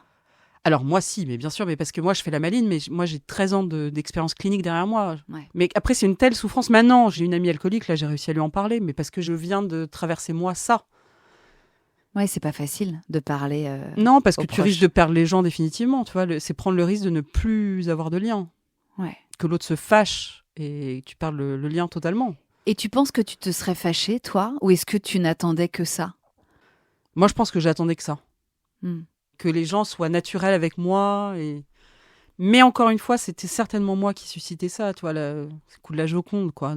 Alors moi si, mais bien sûr, mais parce que moi je fais la maline, mais moi j'ai 13 ans d'expérience clinique derrière moi. Ouais. Mais après c'est une telle souffrance. Maintenant j'ai une amie alcoolique, là j'ai réussi à lui en parler, mais parce que je viens de traverser moi ça. Ouais, c'est pas facile de parler. Non, parce que tu proches. risques de perdre les gens définitivement, tu vois. C'est prendre le risque de ne plus avoir de lien. Ouais. Que l'autre se fâche et tu perds le lien totalement. Et tu penses que tu te serais fâchée, toi ? Ou est-ce que tu n'attendais que ça ? Moi je pense que j'attendais que ça. Hmm. Que les gens soient naturels avec moi. Mais encore une fois, c'était certainement moi qui suscitais ça, tu vois, le coup de la Joconde, quoi.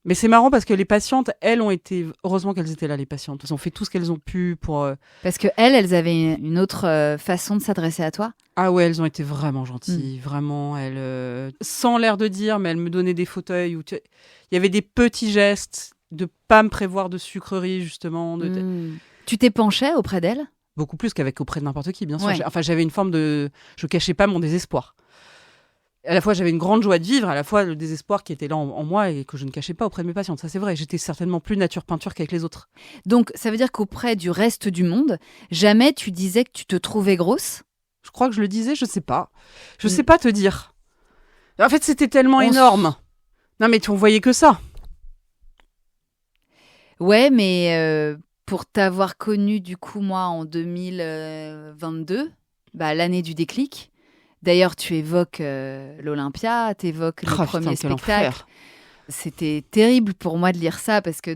Mais c'est marrant parce que les patientes, elles ont été... Heureusement qu'elles étaient là, les patientes. Elles ont fait tout ce qu'elles ont pu pour... Parce que elles avaient une autre façon de s'adresser à toi ? Ah ouais, elles ont été vraiment gentilles, vraiment. Elles, sans l'air de dire, mais elles me donnaient des fauteuils où il y avait des petits gestes de pas me prévoir de sucreries, justement. Tu t'es penchée auprès d'elles ? Beaucoup plus auprès de n'importe qui, bien sûr. Ouais. J'avais une forme de... Je cachais pas mon désespoir. À la fois, j'avais une grande joie de vivre, à la fois le désespoir qui était là en moi et que je ne cachais pas auprès de mes patientes. Ça, c'est vrai. J'étais certainement plus nature peinture qu'avec les autres. Donc, ça veut dire qu'auprès du reste du monde, jamais tu disais que tu te trouvais grosse ? Je crois que je le disais, je sais pas. Je sais pas te dire. En fait, c'était tellement énorme. Non, mais on voyait que ça. Ouais, mais pour t'avoir connue, du coup, moi, en 2022, l'année du déclic, d'ailleurs, tu évoques l'Olympia, tu évoques le premier spectacle. C'était terrible pour moi de lire ça parce que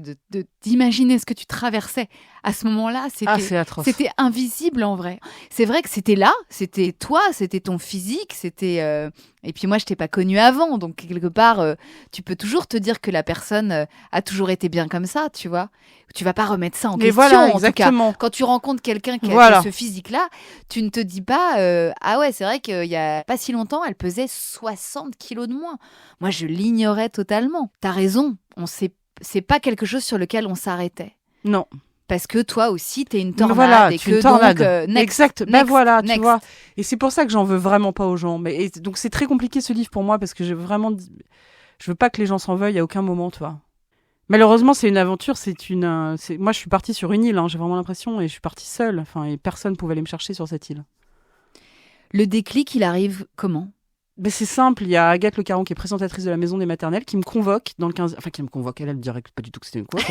d'imaginer ce que tu traversais à ce moment-là, c'est atroce. C'était invisible en vrai. C'est vrai que c'était là, c'était toi, c'était ton physique, c'était et puis moi je t'ai pas connue avant, donc quelque part tu peux toujours te dire que la personne a toujours été bien comme ça, tu vois. Tu vas pas remettre ça en question. Voilà, en exactement. tout cas, quand tu rencontres quelqu'un qui a ce physique-là, tu ne te dis pas ah ouais, c'est vrai qu'il y a pas si longtemps, elle pesait 60 kilos de moins. Moi, je l'ignorais totalement. T'as raison, c'est pas quelque chose sur lequel on s'arrêtait. Non. Parce que toi aussi, t'es une tornade. Voilà, et tu que une tornade. Donc, next, exact. Next, voilà, next. tu vois. Et c'est pour ça que j'en veux vraiment pas aux gens. Donc c'est très compliqué ce livre pour moi parce que je veux pas que les gens s'en veuillent à aucun moment, tu vois. Malheureusement, c'est une aventure. Moi, je suis partie sur une île. J'ai vraiment l'impression, et je suis partie seule. Et personne pouvait aller me chercher sur cette île. Le déclic, il arrive comment ? C'est simple, il y a Agathe Le Caron qui est présentatrice de la Maison des Maternelles qui me convoque dans le 15e, enfin qui me convoque, elle me dirait pas du tout que c'était une convoque,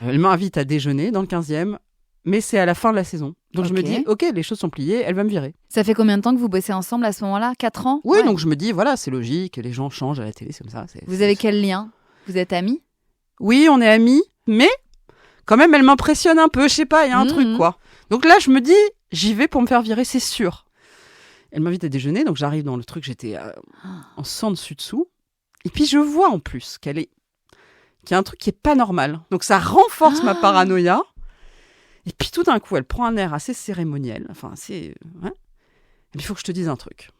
elle m'invite à déjeuner dans le 15e, mais c'est à la fin de la saison. Donc je me dis, ok, les choses sont pliées, elle va me virer. Ça fait combien de temps que vous bossez ensemble à ce moment-là ? 4 ans ? Oui, donc je me dis, voilà, c'est logique, les gens changent à la télé, c'est comme ça. Vous avez quel lien ? Vous êtes amis ? Oui, on est amis, mais quand même, elle m'impressionne un peu, je sais pas, il y a un truc, quoi. Donc là, je me dis, j'y vais pour me faire virer, c'est sûr. Elle m'invite à déjeuner, donc j'arrive dans le truc, j'étais en sang dessus-dessous. Et puis je vois en plus qu'il y a un truc qui est pas normal. Donc ça renforce ma paranoïa. Et puis tout d'un coup, elle prend un air assez cérémoniel, enfin assez... Ouais. Et puis il faut que je te dise un truc.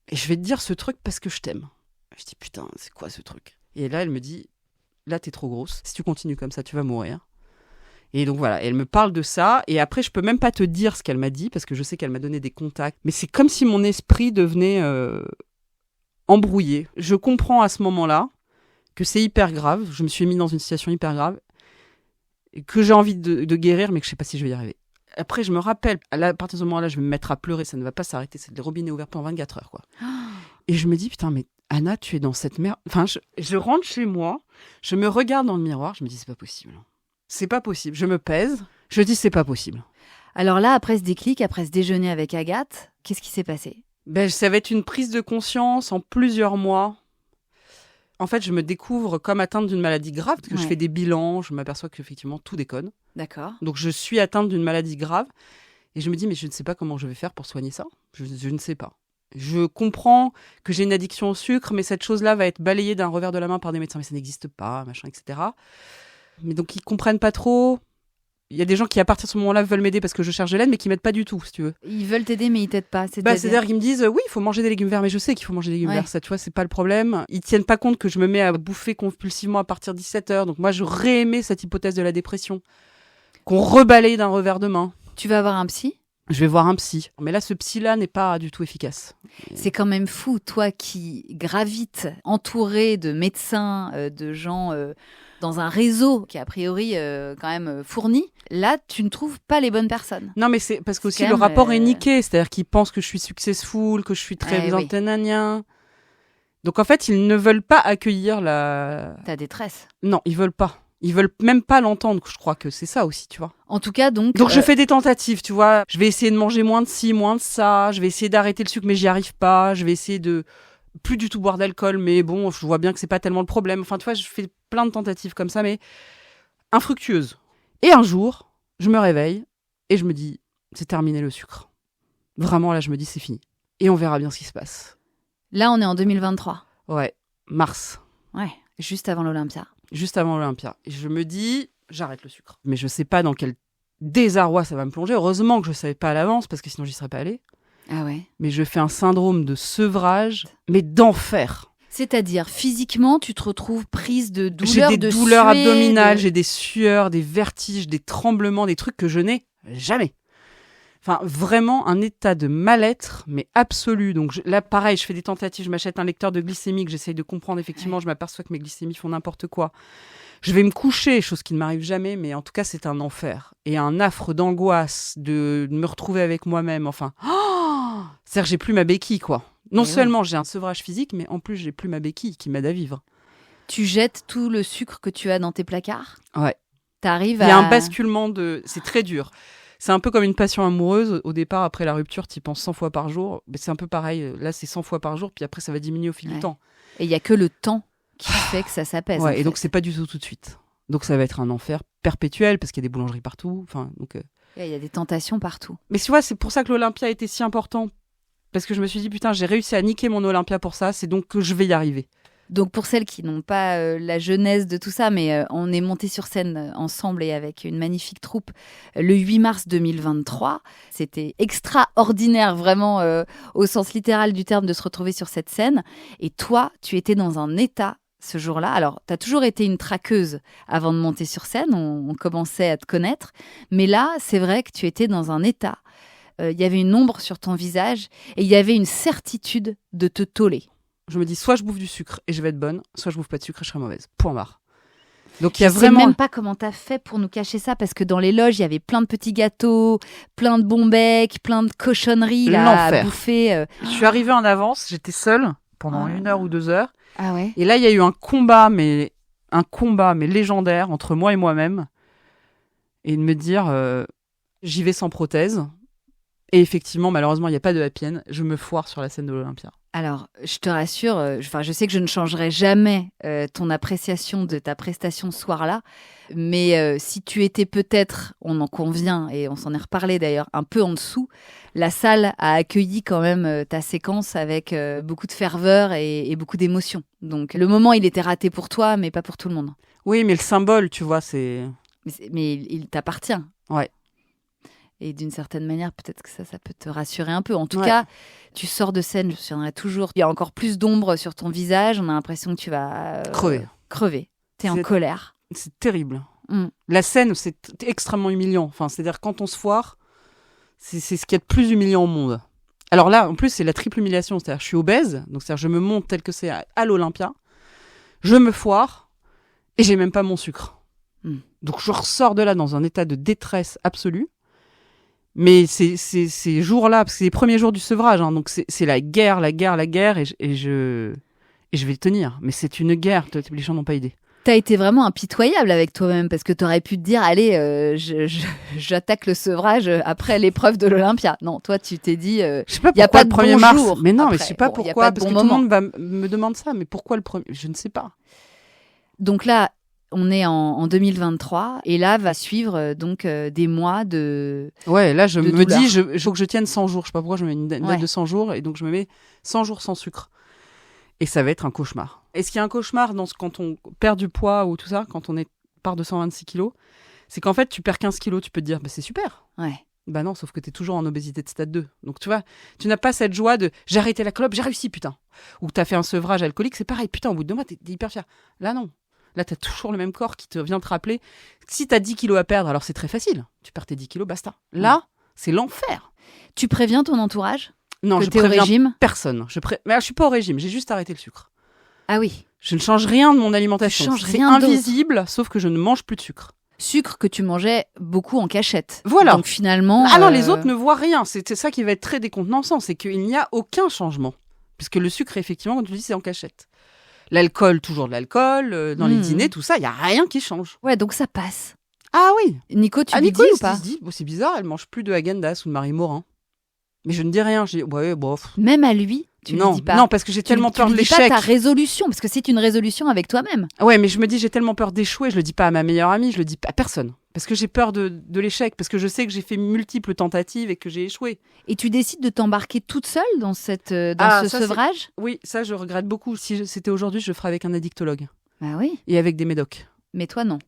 Et je vais te dire ce truc parce que je t'aime. Je dis putain, c'est quoi ce truc? Et là, elle me dit, là t'es trop grosse. Si tu continues comme ça, tu vas mourir. Et donc voilà, elle me parle de ça. Et après, je peux même pas te dire ce qu'elle m'a dit parce que je sais qu'elle m'a donné des contacts. Mais c'est comme si mon esprit devenait embrouillé. Je comprends à ce moment-là que c'est hyper grave. Je me suis mis dans une situation hyper grave. Et que j'ai envie de guérir, mais que je sais pas si je vais y arriver. Après, je me rappelle, à partir de ce moment-là, je vais me mettre à pleurer. Ça ne va pas s'arrêter. C'est des robinets ouverts pendant 24 heures, quoi. Et je me dis, putain, mais Anna, tu es dans cette merde. Enfin, je rentre chez moi, je me regarde dans le miroir, je me dis, c'est pas possible. C'est pas possible. Je me pèse, je dis, c'est pas possible. Alors là, après ce déclic, après ce déjeuner avec Agathe, qu'est-ce qui s'est passé? Ça va être une prise de conscience en plusieurs mois. En fait, je me découvre comme atteinte d'une maladie grave, parce que je fais des bilans, je m'aperçois qu'effectivement, tout déconne. D'accord. Donc, je suis atteinte d'une maladie grave. Et je me dis, mais je ne sais pas comment je vais faire pour soigner ça. Je ne sais pas. Je comprends que j'ai une addiction au sucre, mais cette chose-là va être balayée d'un revers de la main par des médecins. Mais ça n'existe pas, machin, etc. Mais donc, ils comprennent pas trop. Il y a des gens qui, à partir de ce moment-là, veulent m'aider parce que je cherche de l'aide, mais qui m'aident pas du tout, si tu veux. Ils veulent t'aider, mais ils t'aident pas. C'est-à-dire qu'ils me disent, oui, il faut manger des légumes verts, mais je sais qu'il faut manger des légumes verts, ça, tu vois, c'est pas le problème. Ils tiennent pas compte que je me mets à bouffer compulsivement à partir de 17h. Donc moi, j'aurais aimé cette hypothèse de la dépression, qu'on rebalaye d'un revers de main. Tu vas voir un psy? Je vais voir un psy. Mais là, ce psy-là n'est pas du tout efficace. C'est quand même fou, toi qui gravites entouré de médecins, de gens dans un réseau qui est a priori quand même fourni. Là, tu ne trouves pas les bonnes personnes. Non, mais c'est parce qu'aussi le rapport est niqué. C'est-à-dire qu'ils pensent que je suis successful, que je suis très anténanien. Donc en fait, ils ne veulent pas accueillir ta détresse. Non, ils veulent pas. Ils veulent même pas l'entendre, je crois que c'est ça aussi, tu vois. En tout cas, donc je fais des tentatives, tu vois. Je vais essayer de manger moins de ci, moins de ça. Je vais essayer d'arrêter le sucre, mais j'y arrive pas. Je vais essayer de plus du tout boire d'alcool, mais bon, je vois bien que c'est pas tellement le problème. Enfin, tu vois, je fais plein de tentatives comme ça, mais infructueuses. Et un jour, je me réveille et je me dis, c'est terminé le sucre. Vraiment, là, je me dis, c'est fini. Et on verra bien ce qui se passe. Là, on est en 2023. Ouais, mars. Ouais, juste avant l'Olympia. Juste avant l'Olympia. Et je me dis, j'arrête le sucre. Mais je sais pas dans quel désarroi ça va me plonger. Heureusement que je savais pas à l'avance, parce que sinon j'y serais pas allée. Ah ouais. Mais je fais un syndrome de sevrage, mais d'enfer. C'est-à-dire, physiquement, tu te retrouves prise de douleurs, j'ai des douleurs abdominales, j'ai des sueurs, des vertiges, des tremblements, des trucs que je n'ai jamais. Enfin, vraiment un état de mal-être, mais absolu. Donc là, pareil, je fais des tentatives, je m'achète un lecteur de glycémie que j'essaye de comprendre. Effectivement, je m'aperçois que mes glycémies font n'importe quoi. Je vais me coucher, chose qui ne m'arrive jamais, mais en tout cas, c'est un enfer. Et un affre d'angoisse de me retrouver avec moi-même. Enfin, c'est-à-dire que j'ai plus ma béquille, quoi. Non seulement j'ai un sevrage physique, mais en plus, j'ai plus ma béquille qui m'aide à vivre. Tu jettes tout le sucre que tu as dans tes placards? Ouais. T'arrives Il y a un basculement c'est très dur. C'est un peu comme une passion amoureuse. Au départ, après la rupture, tu y penses 100 fois par jour. Mais c'est un peu pareil. Là, c'est 100 fois par jour, puis après, ça va diminuer au fil du temps. Et il n'y a que le temps qui fait que ça s'apaise. Ouais, et donc, c'est pas du tout de suite. Donc, ça va être un enfer perpétuel, parce qu'il y a des boulangeries partout. Enfin, donc, il y a des tentations partout. Mais tu vois, c'est pour ça que l'Olympia était si important. Parce que je me suis dit, putain, j'ai réussi à niquer mon Olympia pour ça, c'est donc que je vais y arriver. Donc pour celles qui n'ont pas la genèse de tout ça, mais on est monté sur scène ensemble et avec une magnifique troupe le 8 mars 2023. C'était extraordinaire, vraiment, au sens littéral du terme, de se retrouver sur cette scène. Et toi, tu étais dans un état ce jour-là. Alors, tu as toujours été une traqueuse avant de monter sur scène, on commençait à te connaître. Mais là, c'est vrai que tu étais dans un état. Il y avait une ombre sur ton visage et il y avait une certitude de te toller. Je me dis, soit je bouffe du sucre et je vais être bonne, soit je bouffe pas de sucre et je serai mauvaise. Point barre. Donc, il y a vraiment... Je sais même pas comment t'as fait pour nous cacher ça, parce que dans les loges, il y avait plein de petits gâteaux, plein de bons becs, plein de cochonneries là, à bouffer. Je suis arrivée en avance, j'étais seule pendant 1 heure ou 2 heures. Ah ouais. Et là, il y a eu un combat, mais légendaire entre moi et moi-même. Et de me dire, j'y vais sans prothèse. Et effectivement, malheureusement, il n'y a pas de happy end. Je me foire sur la scène de l'Olympia. Alors, je te rassure, je sais que je ne changerai jamais ton appréciation de ta prestation ce soir-là, mais si tu étais peut-être, on en convient et on s'en est reparlé d'ailleurs, un peu en dessous, la salle a accueilli quand même ta séquence avec beaucoup de ferveur et beaucoup d'émotion. Donc le moment, il était raté pour toi, mais pas pour tout le monde. Oui, mais le symbole, tu vois, c'est... Mais il t'appartient. Ouais. Et d'une certaine manière, peut-être que ça peut te rassurer un peu. En tout cas, tu sors de scène, je me souviendrai toujours. Il y a encore plus d'ombre sur ton visage. On a l'impression que tu vas crever. T'es en colère. C'est terrible. La scène, c'est extrêmement humiliant. Enfin, c'est-à-dire, quand on se foire, c'est ce qu'il y a de plus humiliant au monde. Alors là, en plus, c'est la triple humiliation. C'est-à-dire, je suis obèse. Donc, c'est-à-dire, je me monte tel que c'est à l'Olympia. Je me foire et j'ai même pas mon sucre. Donc, je ressors de là dans un état de détresse absolue. Mais ces jours-là, parce que c'est les premiers jours du sevrage, hein, donc c'est la guerre, et je vais tenir. Mais c'est une guerre, les gens n'ont pas idée. T'as été vraiment impitoyable avec toi-même, parce que t'aurais pu te dire, allez, j'attaque le sevrage après l'épreuve de l'Olympia. Non, toi, tu t'es dit, je sais pas y a pourquoi pas le de 1er mars. jour Mais non, après. mais je sais pas pourquoi, parce que tout le monde me demande ça. Mais pourquoi le 1er? Je ne sais pas. Donc là, on est en 2023 et là va suivre donc des mois de. Ouais, là je me douleur. dis, il faut que je tienne 100 jours. Je sais pas pourquoi je me mets une date de 100 jours et donc je me mets 100 jours sans sucre. Et ça va être un cauchemar. Est-ce qu'il y a un cauchemar quand on perd du poids ou tout ça, quand on part de 126 kilos, c'est qu'en fait tu perds 15 kilos, tu peux te dire bah c'est super. Ouais. Bah non, sauf que t'es toujours en obésité de stade 2. Donc tu vois, tu n'as pas cette joie de j'ai arrêté la clope, j'ai réussi putain. Ou t'as fait un sevrage alcoolique, c'est pareil, putain, au bout de 2 mois t'es hyper fier. Là non. Là, tu as toujours le même corps qui te vient te rappeler. Si tu as 10 kilos à perdre, alors c'est très facile. Tu perds tes 10 kilos, basta. Là, c'est l'enfer. Tu préviens ton entourage? Non, je préviens au régime? Personne. Mais je suis pas au régime, j'ai juste arrêté le sucre. Ah oui. Je ne change rien de mon alimentation. C'est invisible, sauf que je ne mange plus de sucre. Sucre que tu mangeais beaucoup en cachette. Voilà. Donc finalement... Ah non, les autres ne voient rien. C'est ça qui va être très décontenançant, c'est qu'il n'y a aucun changement. Puisque le sucre, effectivement, comme tu dis, c'est en cachette. L'alcool, toujours de l'alcool, dans les dîners, tout ça, il n'y a rien qui change. Ouais, donc ça passe. Ah oui. Nico, tu lui Nico, dis ou pas? Il se dit, c'est bizarre, elle mange plus de Häagen-Dazs ou de Marie Morin. Mais je ne dis rien, je dis, ouais, bof. Même à lui, tu lui dis pas? Non, parce que j'ai tellement peur de l'échec. Tu lui dis pas ta résolution, parce que c'est une résolution avec toi-même. Ouais, mais je me dis, j'ai tellement peur d'échouer, je le dis pas à ma meilleure amie, je le dis pas à personne. Parce que j'ai peur de l'échec, parce que je sais que j'ai fait multiples tentatives et que j'ai échoué. Et tu décides de t'embarquer toute seule dans ce sevrage? Oui, ça je regrette beaucoup. Si c'était aujourd'hui, je le ferais avec un addictologue. Ah oui. Et avec des médocs. Mais toi, non.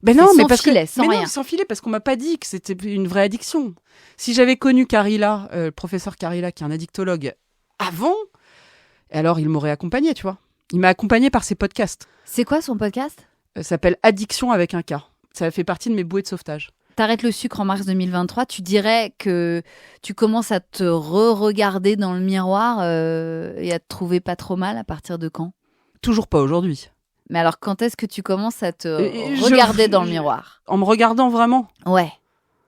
Ben non, mais sans filet, sans rien. Non, sans filet, parce qu'on m'a pas dit que c'était une vraie addiction. Si j'avais connu Carilla, le professeur Carilla, qui est un addictologue, avant, alors il m'aurait accompagné, tu vois. Il m'a accompagné par ses podcasts. C'est quoi son podcast? Ça s'appelle Addiction avec un K. Ça fait partie de mes bouées de sauvetage. T'arrêtes le sucre en mars 2023, tu dirais que tu commences à te re-regarder dans le miroir et à te trouver pas trop mal à partir de quand? Toujours pas aujourd'hui. Mais alors, quand est-ce que tu commences à te regarder dans le miroir? En me regardant vraiment. Ouais.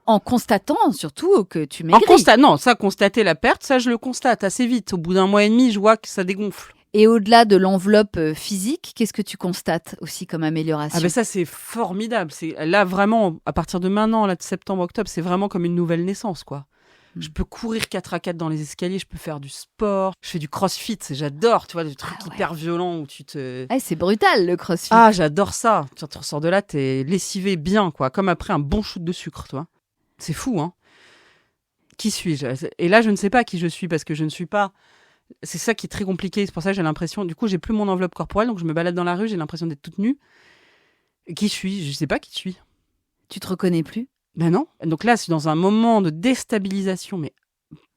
En constatant surtout que tu maigris. Non, ça, constater la perte, ça, je le constate assez vite. Au bout d'1 mois et demi, je vois que ça dégonfle. Et au-delà de l'enveloppe physique, qu'est-ce que tu constates aussi comme amélioration? Ah ben ça, c'est formidable. Là, vraiment, à partir de maintenant, là, de septembre, octobre, c'est vraiment comme une nouvelle naissance, quoi. Je peux courir 4 à 4 dans les escaliers, je peux faire du sport, je fais du crossfit, j'adore, tu vois, des trucs hyper violents où tu te... Ah, c'est brutal, le crossfit. Ah, j'adore ça. Tu ressors de là, t'es lessivé bien, quoi, comme après un bon shoot de sucre, tu vois. C'est fou, hein. Qui suis-je? Et là, je ne sais pas qui je suis, parce que je ne suis pas... C'est ça qui est très compliqué, c'est pour ça que j'ai l'impression... Du coup, j'ai plus mon enveloppe corporelle, donc je me balade dans la rue, j'ai l'impression d'être toute nue. Qui je suis? Je ne sais pas qui je suis. Tu te reconnais plus? Ben non. Donc là, je suis dans un moment de déstabilisation, mais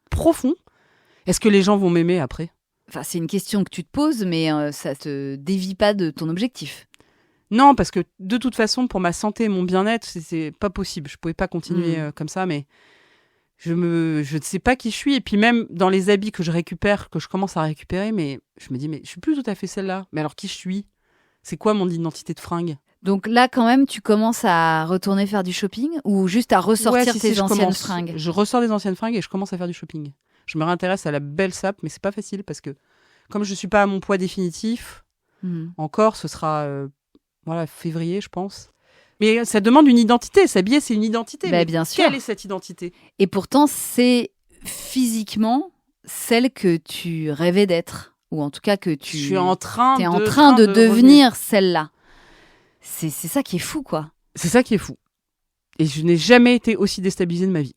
profond. Est-ce que les gens vont m'aimer après? Enfin, c'est une question que tu te poses, mais ça te dévie pas de ton objectif. Non, parce que de toute façon, pour ma santé et mon bien-être, c'est pas possible. Je pouvais pas continuer comme ça, mais je ne sais pas qui je suis. Et puis même dans les habits que je récupère, que je commence à récupérer, mais je me dis, mais je suis plus tout à fait celle-là. Mais alors qui je suis? C'est quoi mon identité de fringue? Donc là, quand même, tu commences à retourner faire du shopping ou juste à ressortir tes anciennes fringues? Je ressors des anciennes fringues et je commence à faire du shopping. Je me réintéresse à la belle sape, mais c'est pas facile parce que comme je suis pas à mon poids définitif, encore, ce sera février, je pense. Mais ça demande une identité. S'habiller, c'est une identité. Bah, mais bien sûr. quelle est cette identité? Et pourtant, c'est physiquement celle que tu rêvais d'être, ou en tout cas que tu Je suis en train t'es de, en train de revenir. devenir celle-là. C'est ça qui est fou, quoi. C'est ça qui est fou. Et je n'ai jamais été aussi déstabilisée de ma vie.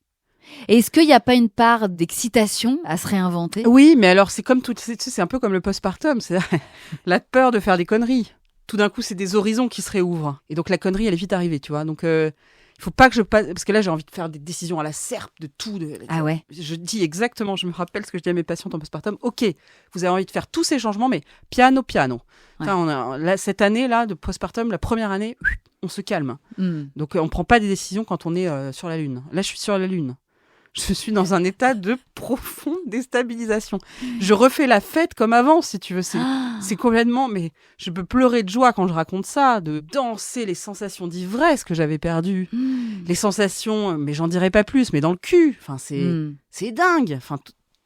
Et est-ce qu'il n'y a pas une part d'excitation à se réinventer? Oui, mais alors c'est comme tout, tu sais, c'est un peu comme le postpartum, c'est la peur de faire des conneries. Tout d'un coup, c'est des horizons qui se réouvrent. Et donc la connerie, elle est vite arrivée, tu vois. Donc il faut pas que je passe, parce que là j'ai envie de faire des décisions à la serpe de tout. Ah ouais. Je dis exactement, je me rappelle ce que je dis à mes patientes en postpartum. Ok, vous avez envie de faire tous ces changements, mais piano. Ouais. Enfin, là, cette année là de postpartum, la première année, on se calme. Hmm. Donc on prend pas des décisions quand on est sur la lune. Là, je suis sur la lune. Je suis dans un état de profonde déstabilisation. Je refais la fête comme avant, si tu veux. C'est complètement... Mais je peux pleurer de joie quand je raconte ça, de danser les sensations d'ivresse que j'avais perdues. Les sensations, mais j'en dirai pas plus, mais dans le cul. Enfin, c'est dingue. Enfin,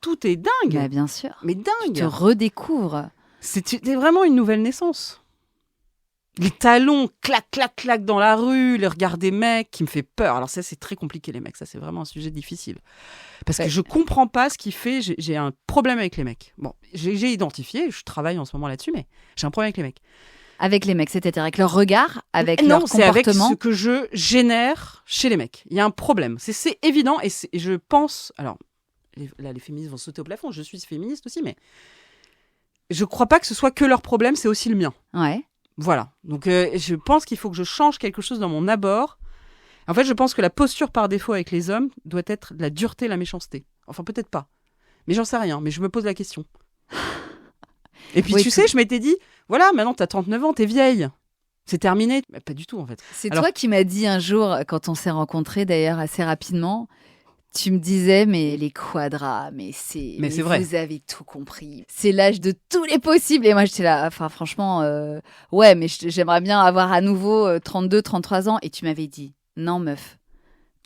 tout est dingue. Bah, bien sûr. Mais dingue. Tu te redécouvres. C'était vraiment une nouvelle naissance. Les talons, clac, clac, clac dans la rue, le regard des mecs qui me fait peur. Alors ça, c'est très compliqué, les mecs. Ça, c'est vraiment un sujet difficile. Parce que je comprends pas ce qui fait... J'ai un problème avec les mecs. Bon, j'ai identifié, je travaille en ce moment là-dessus, mais j'ai un problème avec les mecs. Avec les mecs, c'est-à-dire avec leur regard, avec leur Non, c'est avec comportement. ce que je génère chez les mecs. Il y a un problème. C'est évident et je pense... Alors, les féministes vont sauter au plafond. Je suis féministe aussi, mais je crois pas que ce soit que leur problème, c'est aussi le mien. Ouais. Voilà. Donc, je pense qu'il faut que je change quelque chose dans mon abord. En fait, je pense que la posture par défaut avec les hommes doit être de la dureté, la méchanceté. Enfin, peut-être pas. Mais j'en sais rien. Mais je me pose la question. Et puis, Oui, tu sais, je m'étais dit, voilà, maintenant, t'as 39 ans, t'es vieille. C'est terminé. Mais pas du tout, en fait. C'est Alors- toi qui m'as dit un jour, quand on s'est rencontrés d'ailleurs assez rapidement, tu me disais, mais les quadras, mais c'est vrai. Vous avez tout compris. C'est l'âge de tous les possibles. Et moi, j'étais là, enfin, franchement, ouais, mais j'aimerais bien avoir à nouveau 32, 33 ans. Et tu m'avais dit, non, meuf,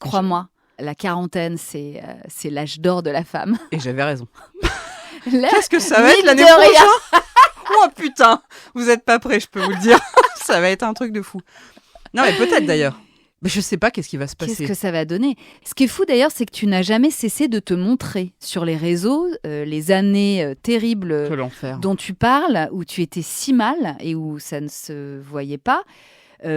crois-moi, la quarantaine, c'est l'âge d'or de la femme. Et j'avais raison. Là, Qu'est-ce que ça va être mine l'année de rien. prochaine? Oh putain, vous êtes pas prêts, je peux vous le dire. Ça va être un truc de fou. Non, mais peut-être d'ailleurs. Mais je sais pas qu'est-ce qui va se passer. Qu'est-ce que ça va donner? Ce qui est fou d'ailleurs, c'est que tu n'as jamais cessé de te montrer sur les réseaux, les années terribles Que l'enfer. dont tu parles, où tu étais si mal et où ça ne se voyait pas.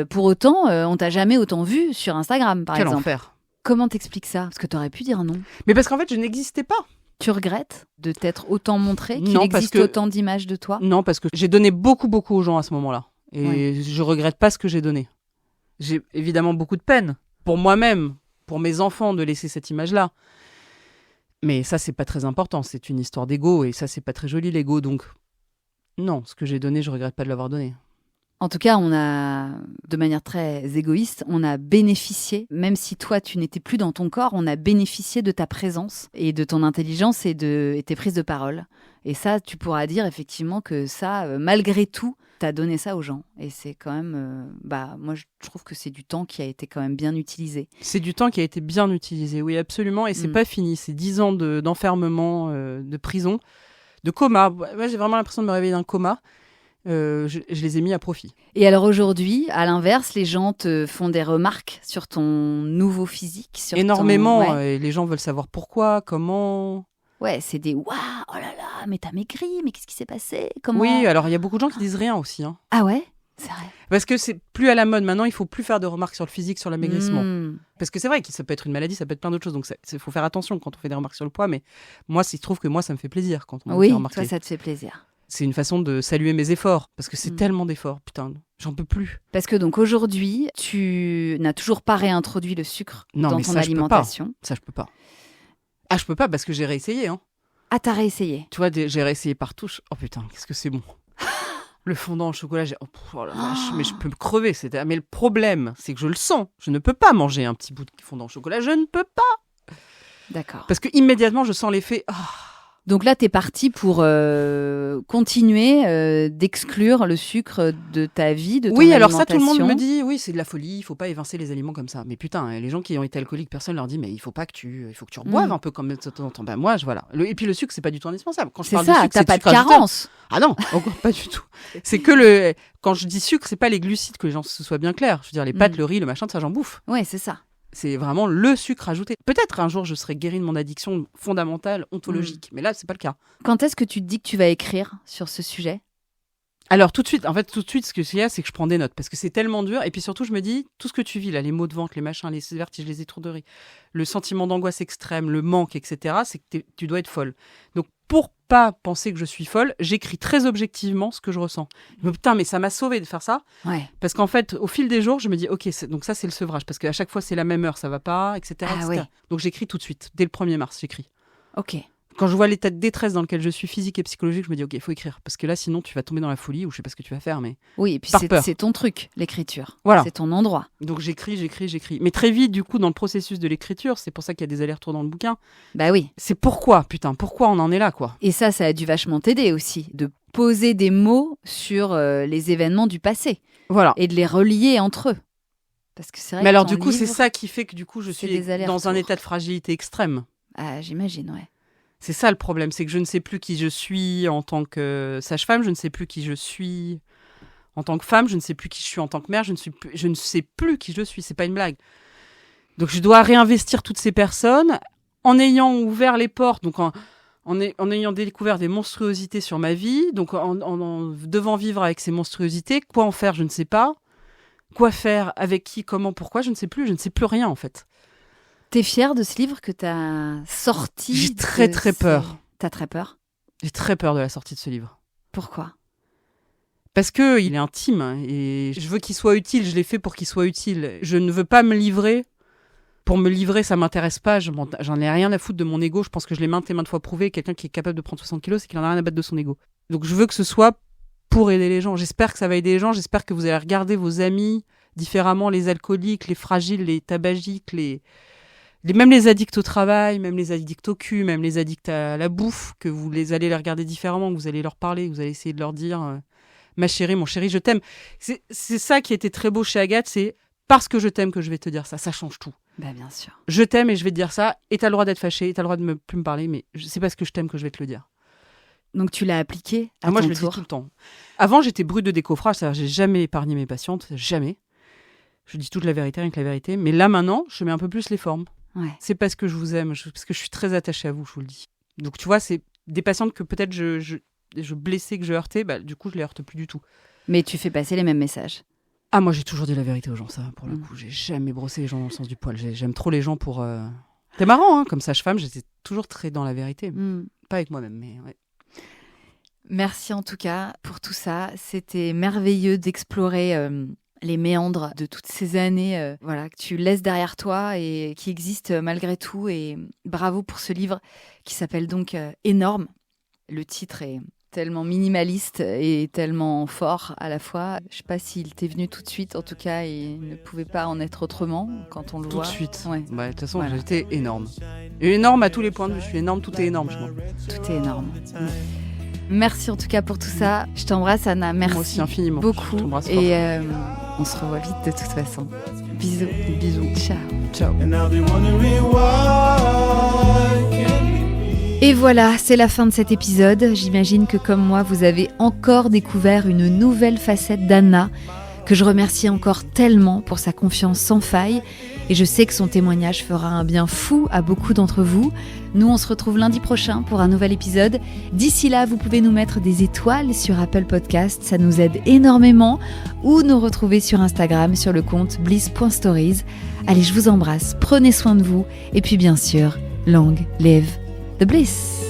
Pour autant, on t'a jamais autant vu sur Instagram, par Quel exemple. enfer. Comment t'expliques ça? Parce que t'aurais pu dire non. Mais parce qu'en fait, je n'existais pas. Tu regrettes de t'être autant montré, qu'il Non, parce existe que- autant d'images de toi? Non, parce que j'ai donné beaucoup aux gens à ce moment-là. Et Ouais. je regrette pas ce que j'ai donné. J'ai évidemment beaucoup de peine pour moi-même, pour mes enfants, de laisser cette image-là. Mais ça, c'est pas très important. C'est une histoire d'ego et ça, c'est pas très joli, l'ego. Donc, non, ce que j'ai donné, je regrette pas de l'avoir donné. En tout cas, on a, de manière très égoïste, on a bénéficié, même si toi, tu n'étais plus dans ton corps, on a bénéficié de ta présence et de ton intelligence et de tes prises de parole. Et ça, tu pourras dire effectivement que ça, malgré tout, t'as donné ça aux gens. Et c'est quand même, moi, je trouve que c'est du temps qui a été quand même bien utilisé. C'est du temps qui a été bien utilisé, oui, absolument. Et c'est Mm. pas fini. C'est 10 ans d'enfermement, de prison, de coma. Moi, j'ai vraiment l'impression de me réveiller d'un coma. Je les ai mis à profit. Et alors aujourd'hui, à l'inverse, les gens te font des remarques sur ton nouveau physique, sur Énormément. ton... Ouais. Et les gens veulent savoir pourquoi, comment. Ouais, c'est des waouh, oh là là, mais t'as maigri, mais qu'est-ce qui s'est passé? Comment? Oui, alors il y a beaucoup de gens qui disent rien aussi. Hein. Ah ouais, c'est vrai. Parce que c'est plus à la mode maintenant, il faut plus faire de remarques sur le physique, sur l'amaigrissement. Mm. Parce que c'est vrai que ça peut être une maladie, ça peut être plein d'autres choses. Donc il faut faire attention quand on fait des remarques sur le poids. Mais moi, il se trouve que moi, ça me fait plaisir quand on me Oui, fait remarquer. toi, ça te fait plaisir. C'est une façon de saluer mes efforts. Parce que c'est Mm. tellement d'efforts. Putain, j'en peux plus. Parce que donc aujourd'hui, tu n'as toujours pas réintroduit le sucre Non, dans mais ton ça, je peux pas. alimentation. Ça, je peux pas. Ah, je peux pas parce que j'ai réessayé. Hein. Ah, t'as réessayé. Tu vois, j'ai réessayé par touche. Oh putain, qu'est-ce que c'est bon. Le fondant au chocolat, oh la vache, mais je peux me crever. Mais le problème, c'est que je le sens. Je ne peux pas manger un petit bout de fondant au chocolat. Je ne peux pas. D'accord. Parce que immédiatement, je sens l'effet. Ah, Donc là, t'es parti pour continuer d'exclure le sucre de ta vie, de ton oui, alors ça, tout le monde alimentation. me dit, oui, c'est de la folie, il faut pas évincer les aliments comme ça. Mais putain, les gens qui ont été alcooliques, personne leur dit, mais il faut que tu reboives un peu comme de temps en temps. Ben moi, voilà. Et puis le sucre, c'est pas du tout indispensable. Quand je C'est parle de ça, sucre, t'as c'est pas du de sucre ajouté. carence. Ah non, encore pas du tout. C'est que quand je dis sucre, c'est pas les glucides, que les gens se soient bien clairs. Je veux dire, les pâtes, le riz, le machin, ça j'en bouffe. Ouais, c'est ça. C'est vraiment le sucre ajouté. Peut-être un jour, je serai guérie de mon addiction fondamentale, ontologique. Mais là, c'est pas le cas. Quand est-ce que tu te dis que tu vas écrire sur ce sujet ? Alors, tout de suite, ce qu'il y a, c'est que je prends des notes. Parce que c'est tellement dur. Et puis surtout, je me dis, tout ce que tu vis, là, les maux de ventre, les machins, les vertiges, les étourderies, le sentiment d'angoisse extrême, le manque, etc., c'est que tu dois être folle. Donc, pour pas penser que je suis folle, j'écris très objectivement ce que je ressens. Mais putain, mais ça m'a sauvée de faire ça. Ouais. Parce qu'en fait, au fil des jours, je me dis, ok, donc ça, c'est le sevrage. Parce qu'à chaque fois, c'est la même heure, ça va pas, etc. Ah, etc. oui. Donc, j'écris tout de suite. Dès le 1er mars, j'écris. Ok. Quand je vois l'état de détresse dans lequel je suis, physique et psychologique, je me dis, ok, il faut écrire. Parce que là, sinon, tu vas tomber dans la folie ou je sais pas ce que tu vas faire. Mais Oui, et puis par peur. c'est ton truc, l'écriture. Voilà. C'est ton endroit. Donc, j'écris. Mais très vite, du coup, dans le processus de l'écriture, c'est pour ça qu'il y a des allers-retours dans le bouquin. Bah oui. C'est pourquoi on en est là, quoi. Et ça a dû vachement t'aider aussi, de poser des mots sur les événements du passé Voilà. et de les relier entre eux. Parce que c'est vrai Mais que alors, ton du coup, c'est livre, ça qui fait que, du coup, je c'est suis des allers-retours. dans un état de fragilité extrême. Ah, j'imagine, ouais. C'est ça le problème, c'est que je ne sais plus qui je suis en tant que sage-femme, je ne sais plus qui je suis en tant que femme, je ne sais plus qui je suis en tant que mère, je ne sais plus qui je suis, c'est pas une blague. Donc je dois réinvestir toutes ces personnes en ayant ouvert les portes, donc en ayant découvert des monstruosités sur ma vie, donc en devant vivre avec ces monstruosités, quoi en faire, je ne sais pas. Quoi faire, avec qui, comment, pourquoi, je ne sais plus rien en fait. T'es fière de ce livre que t'as sorti ? J'ai très peur. T'as très peur ? J'ai très peur de la sortie de ce livre. Pourquoi ? Parce qu'il est intime et je veux qu'il soit utile, je l'ai fait pour qu'il soit utile. Je ne veux pas me livrer. Pour me livrer, ça m'intéresse pas, j'en ai rien à foutre de mon ego. Je pense que je l'ai maintes et maintes fois prouvé. Quelqu'un qui est capable de prendre 60 kilos, c'est qu'il en a rien à battre de son ego. Donc je veux que ce soit pour aider les gens. J'espère que ça va aider les gens, j'espère que vous allez regarder vos amis différemment, les alcooliques, les fragiles, les tabagiques, même les addicts au travail, même les addicts au cul, même les addicts à la bouffe, que vous allez les regarder différemment, que vous allez leur parler, que vous allez essayer de leur dire ma chérie, mon chéri, je t'aime. C'est ça qui était très beau chez Agathe, c'est parce que je t'aime que je vais te dire ça. Ça change tout. Bah bien sûr. Je t'aime et je vais te dire ça, et t'as le droit d'être fâché, et t'as le droit de plus me parler, mais c'est parce que je t'aime que je vais te le dire. Donc tu l'as appliqué à moi, ton je le dis tour. tout le temps. Avant, j'étais brute de décoffrage, c'est-à-dire j'ai jamais épargné mes patientes, jamais. Je dis toute la vérité, rien que la vérité. Mais là, maintenant, je mets un peu plus les formes. Ouais. C'est parce que je vous aime, parce que je suis très attachée à vous, je vous le dis. Donc, tu vois, c'est des patientes que peut-être je blessais, que je heurtais, bah, du coup, je les heurte plus du tout. Mais tu fais passer les mêmes messages. Ah, moi, j'ai toujours dit la vérité aux gens, ça, pour le coup. J'ai jamais brossé les gens dans le sens du poil. J'aime trop les gens pour... C'est marrant, hein, comme sage-femme, j'étais toujours très dans la vérité. Pas avec moi-même, mais ouais. Merci en tout cas pour tout ça. C'était merveilleux d'explorer les méandres de toutes ces années que tu laisses derrière toi et qui existent malgré tout. Et bravo pour ce livre qui s'appelle donc Énorme. Le titre est tellement minimaliste et tellement fort à la fois. Je ne sais pas s'il t'est venu tout de suite. En tout cas, il ne pouvait pas en être autrement quand on le voit. Tout de suite. Ouais. Bah, de toute façon, Voilà. j'étais énorme. Et énorme à tous les points de vue. Je suis énorme, tout est énorme, je crois. Tout est énorme. Merci en tout cas pour tout ça. Je t'embrasse, Anna. Merci Moi aussi, infiniment. beaucoup. Je t'embrasse fort. Et on se revoit vite de toute façon. Bisous. Bisous. Ciao. Ciao. Et voilà, c'est la fin de cet épisode. J'imagine que comme moi, vous avez encore découvert une nouvelle facette d'Anna, que je remercie encore tellement pour sa confiance sans faille. Et je sais que son témoignage fera un bien fou à beaucoup d'entre vous. Nous, on se retrouve lundi prochain pour un nouvel épisode. D'ici là, vous pouvez nous mettre des étoiles sur Apple Podcast, ça nous aide énormément. Ou nous retrouver sur Instagram sur le compte bliss.stories. Allez, je vous embrasse, prenez soin de vous. Et puis bien sûr, long live the bliss.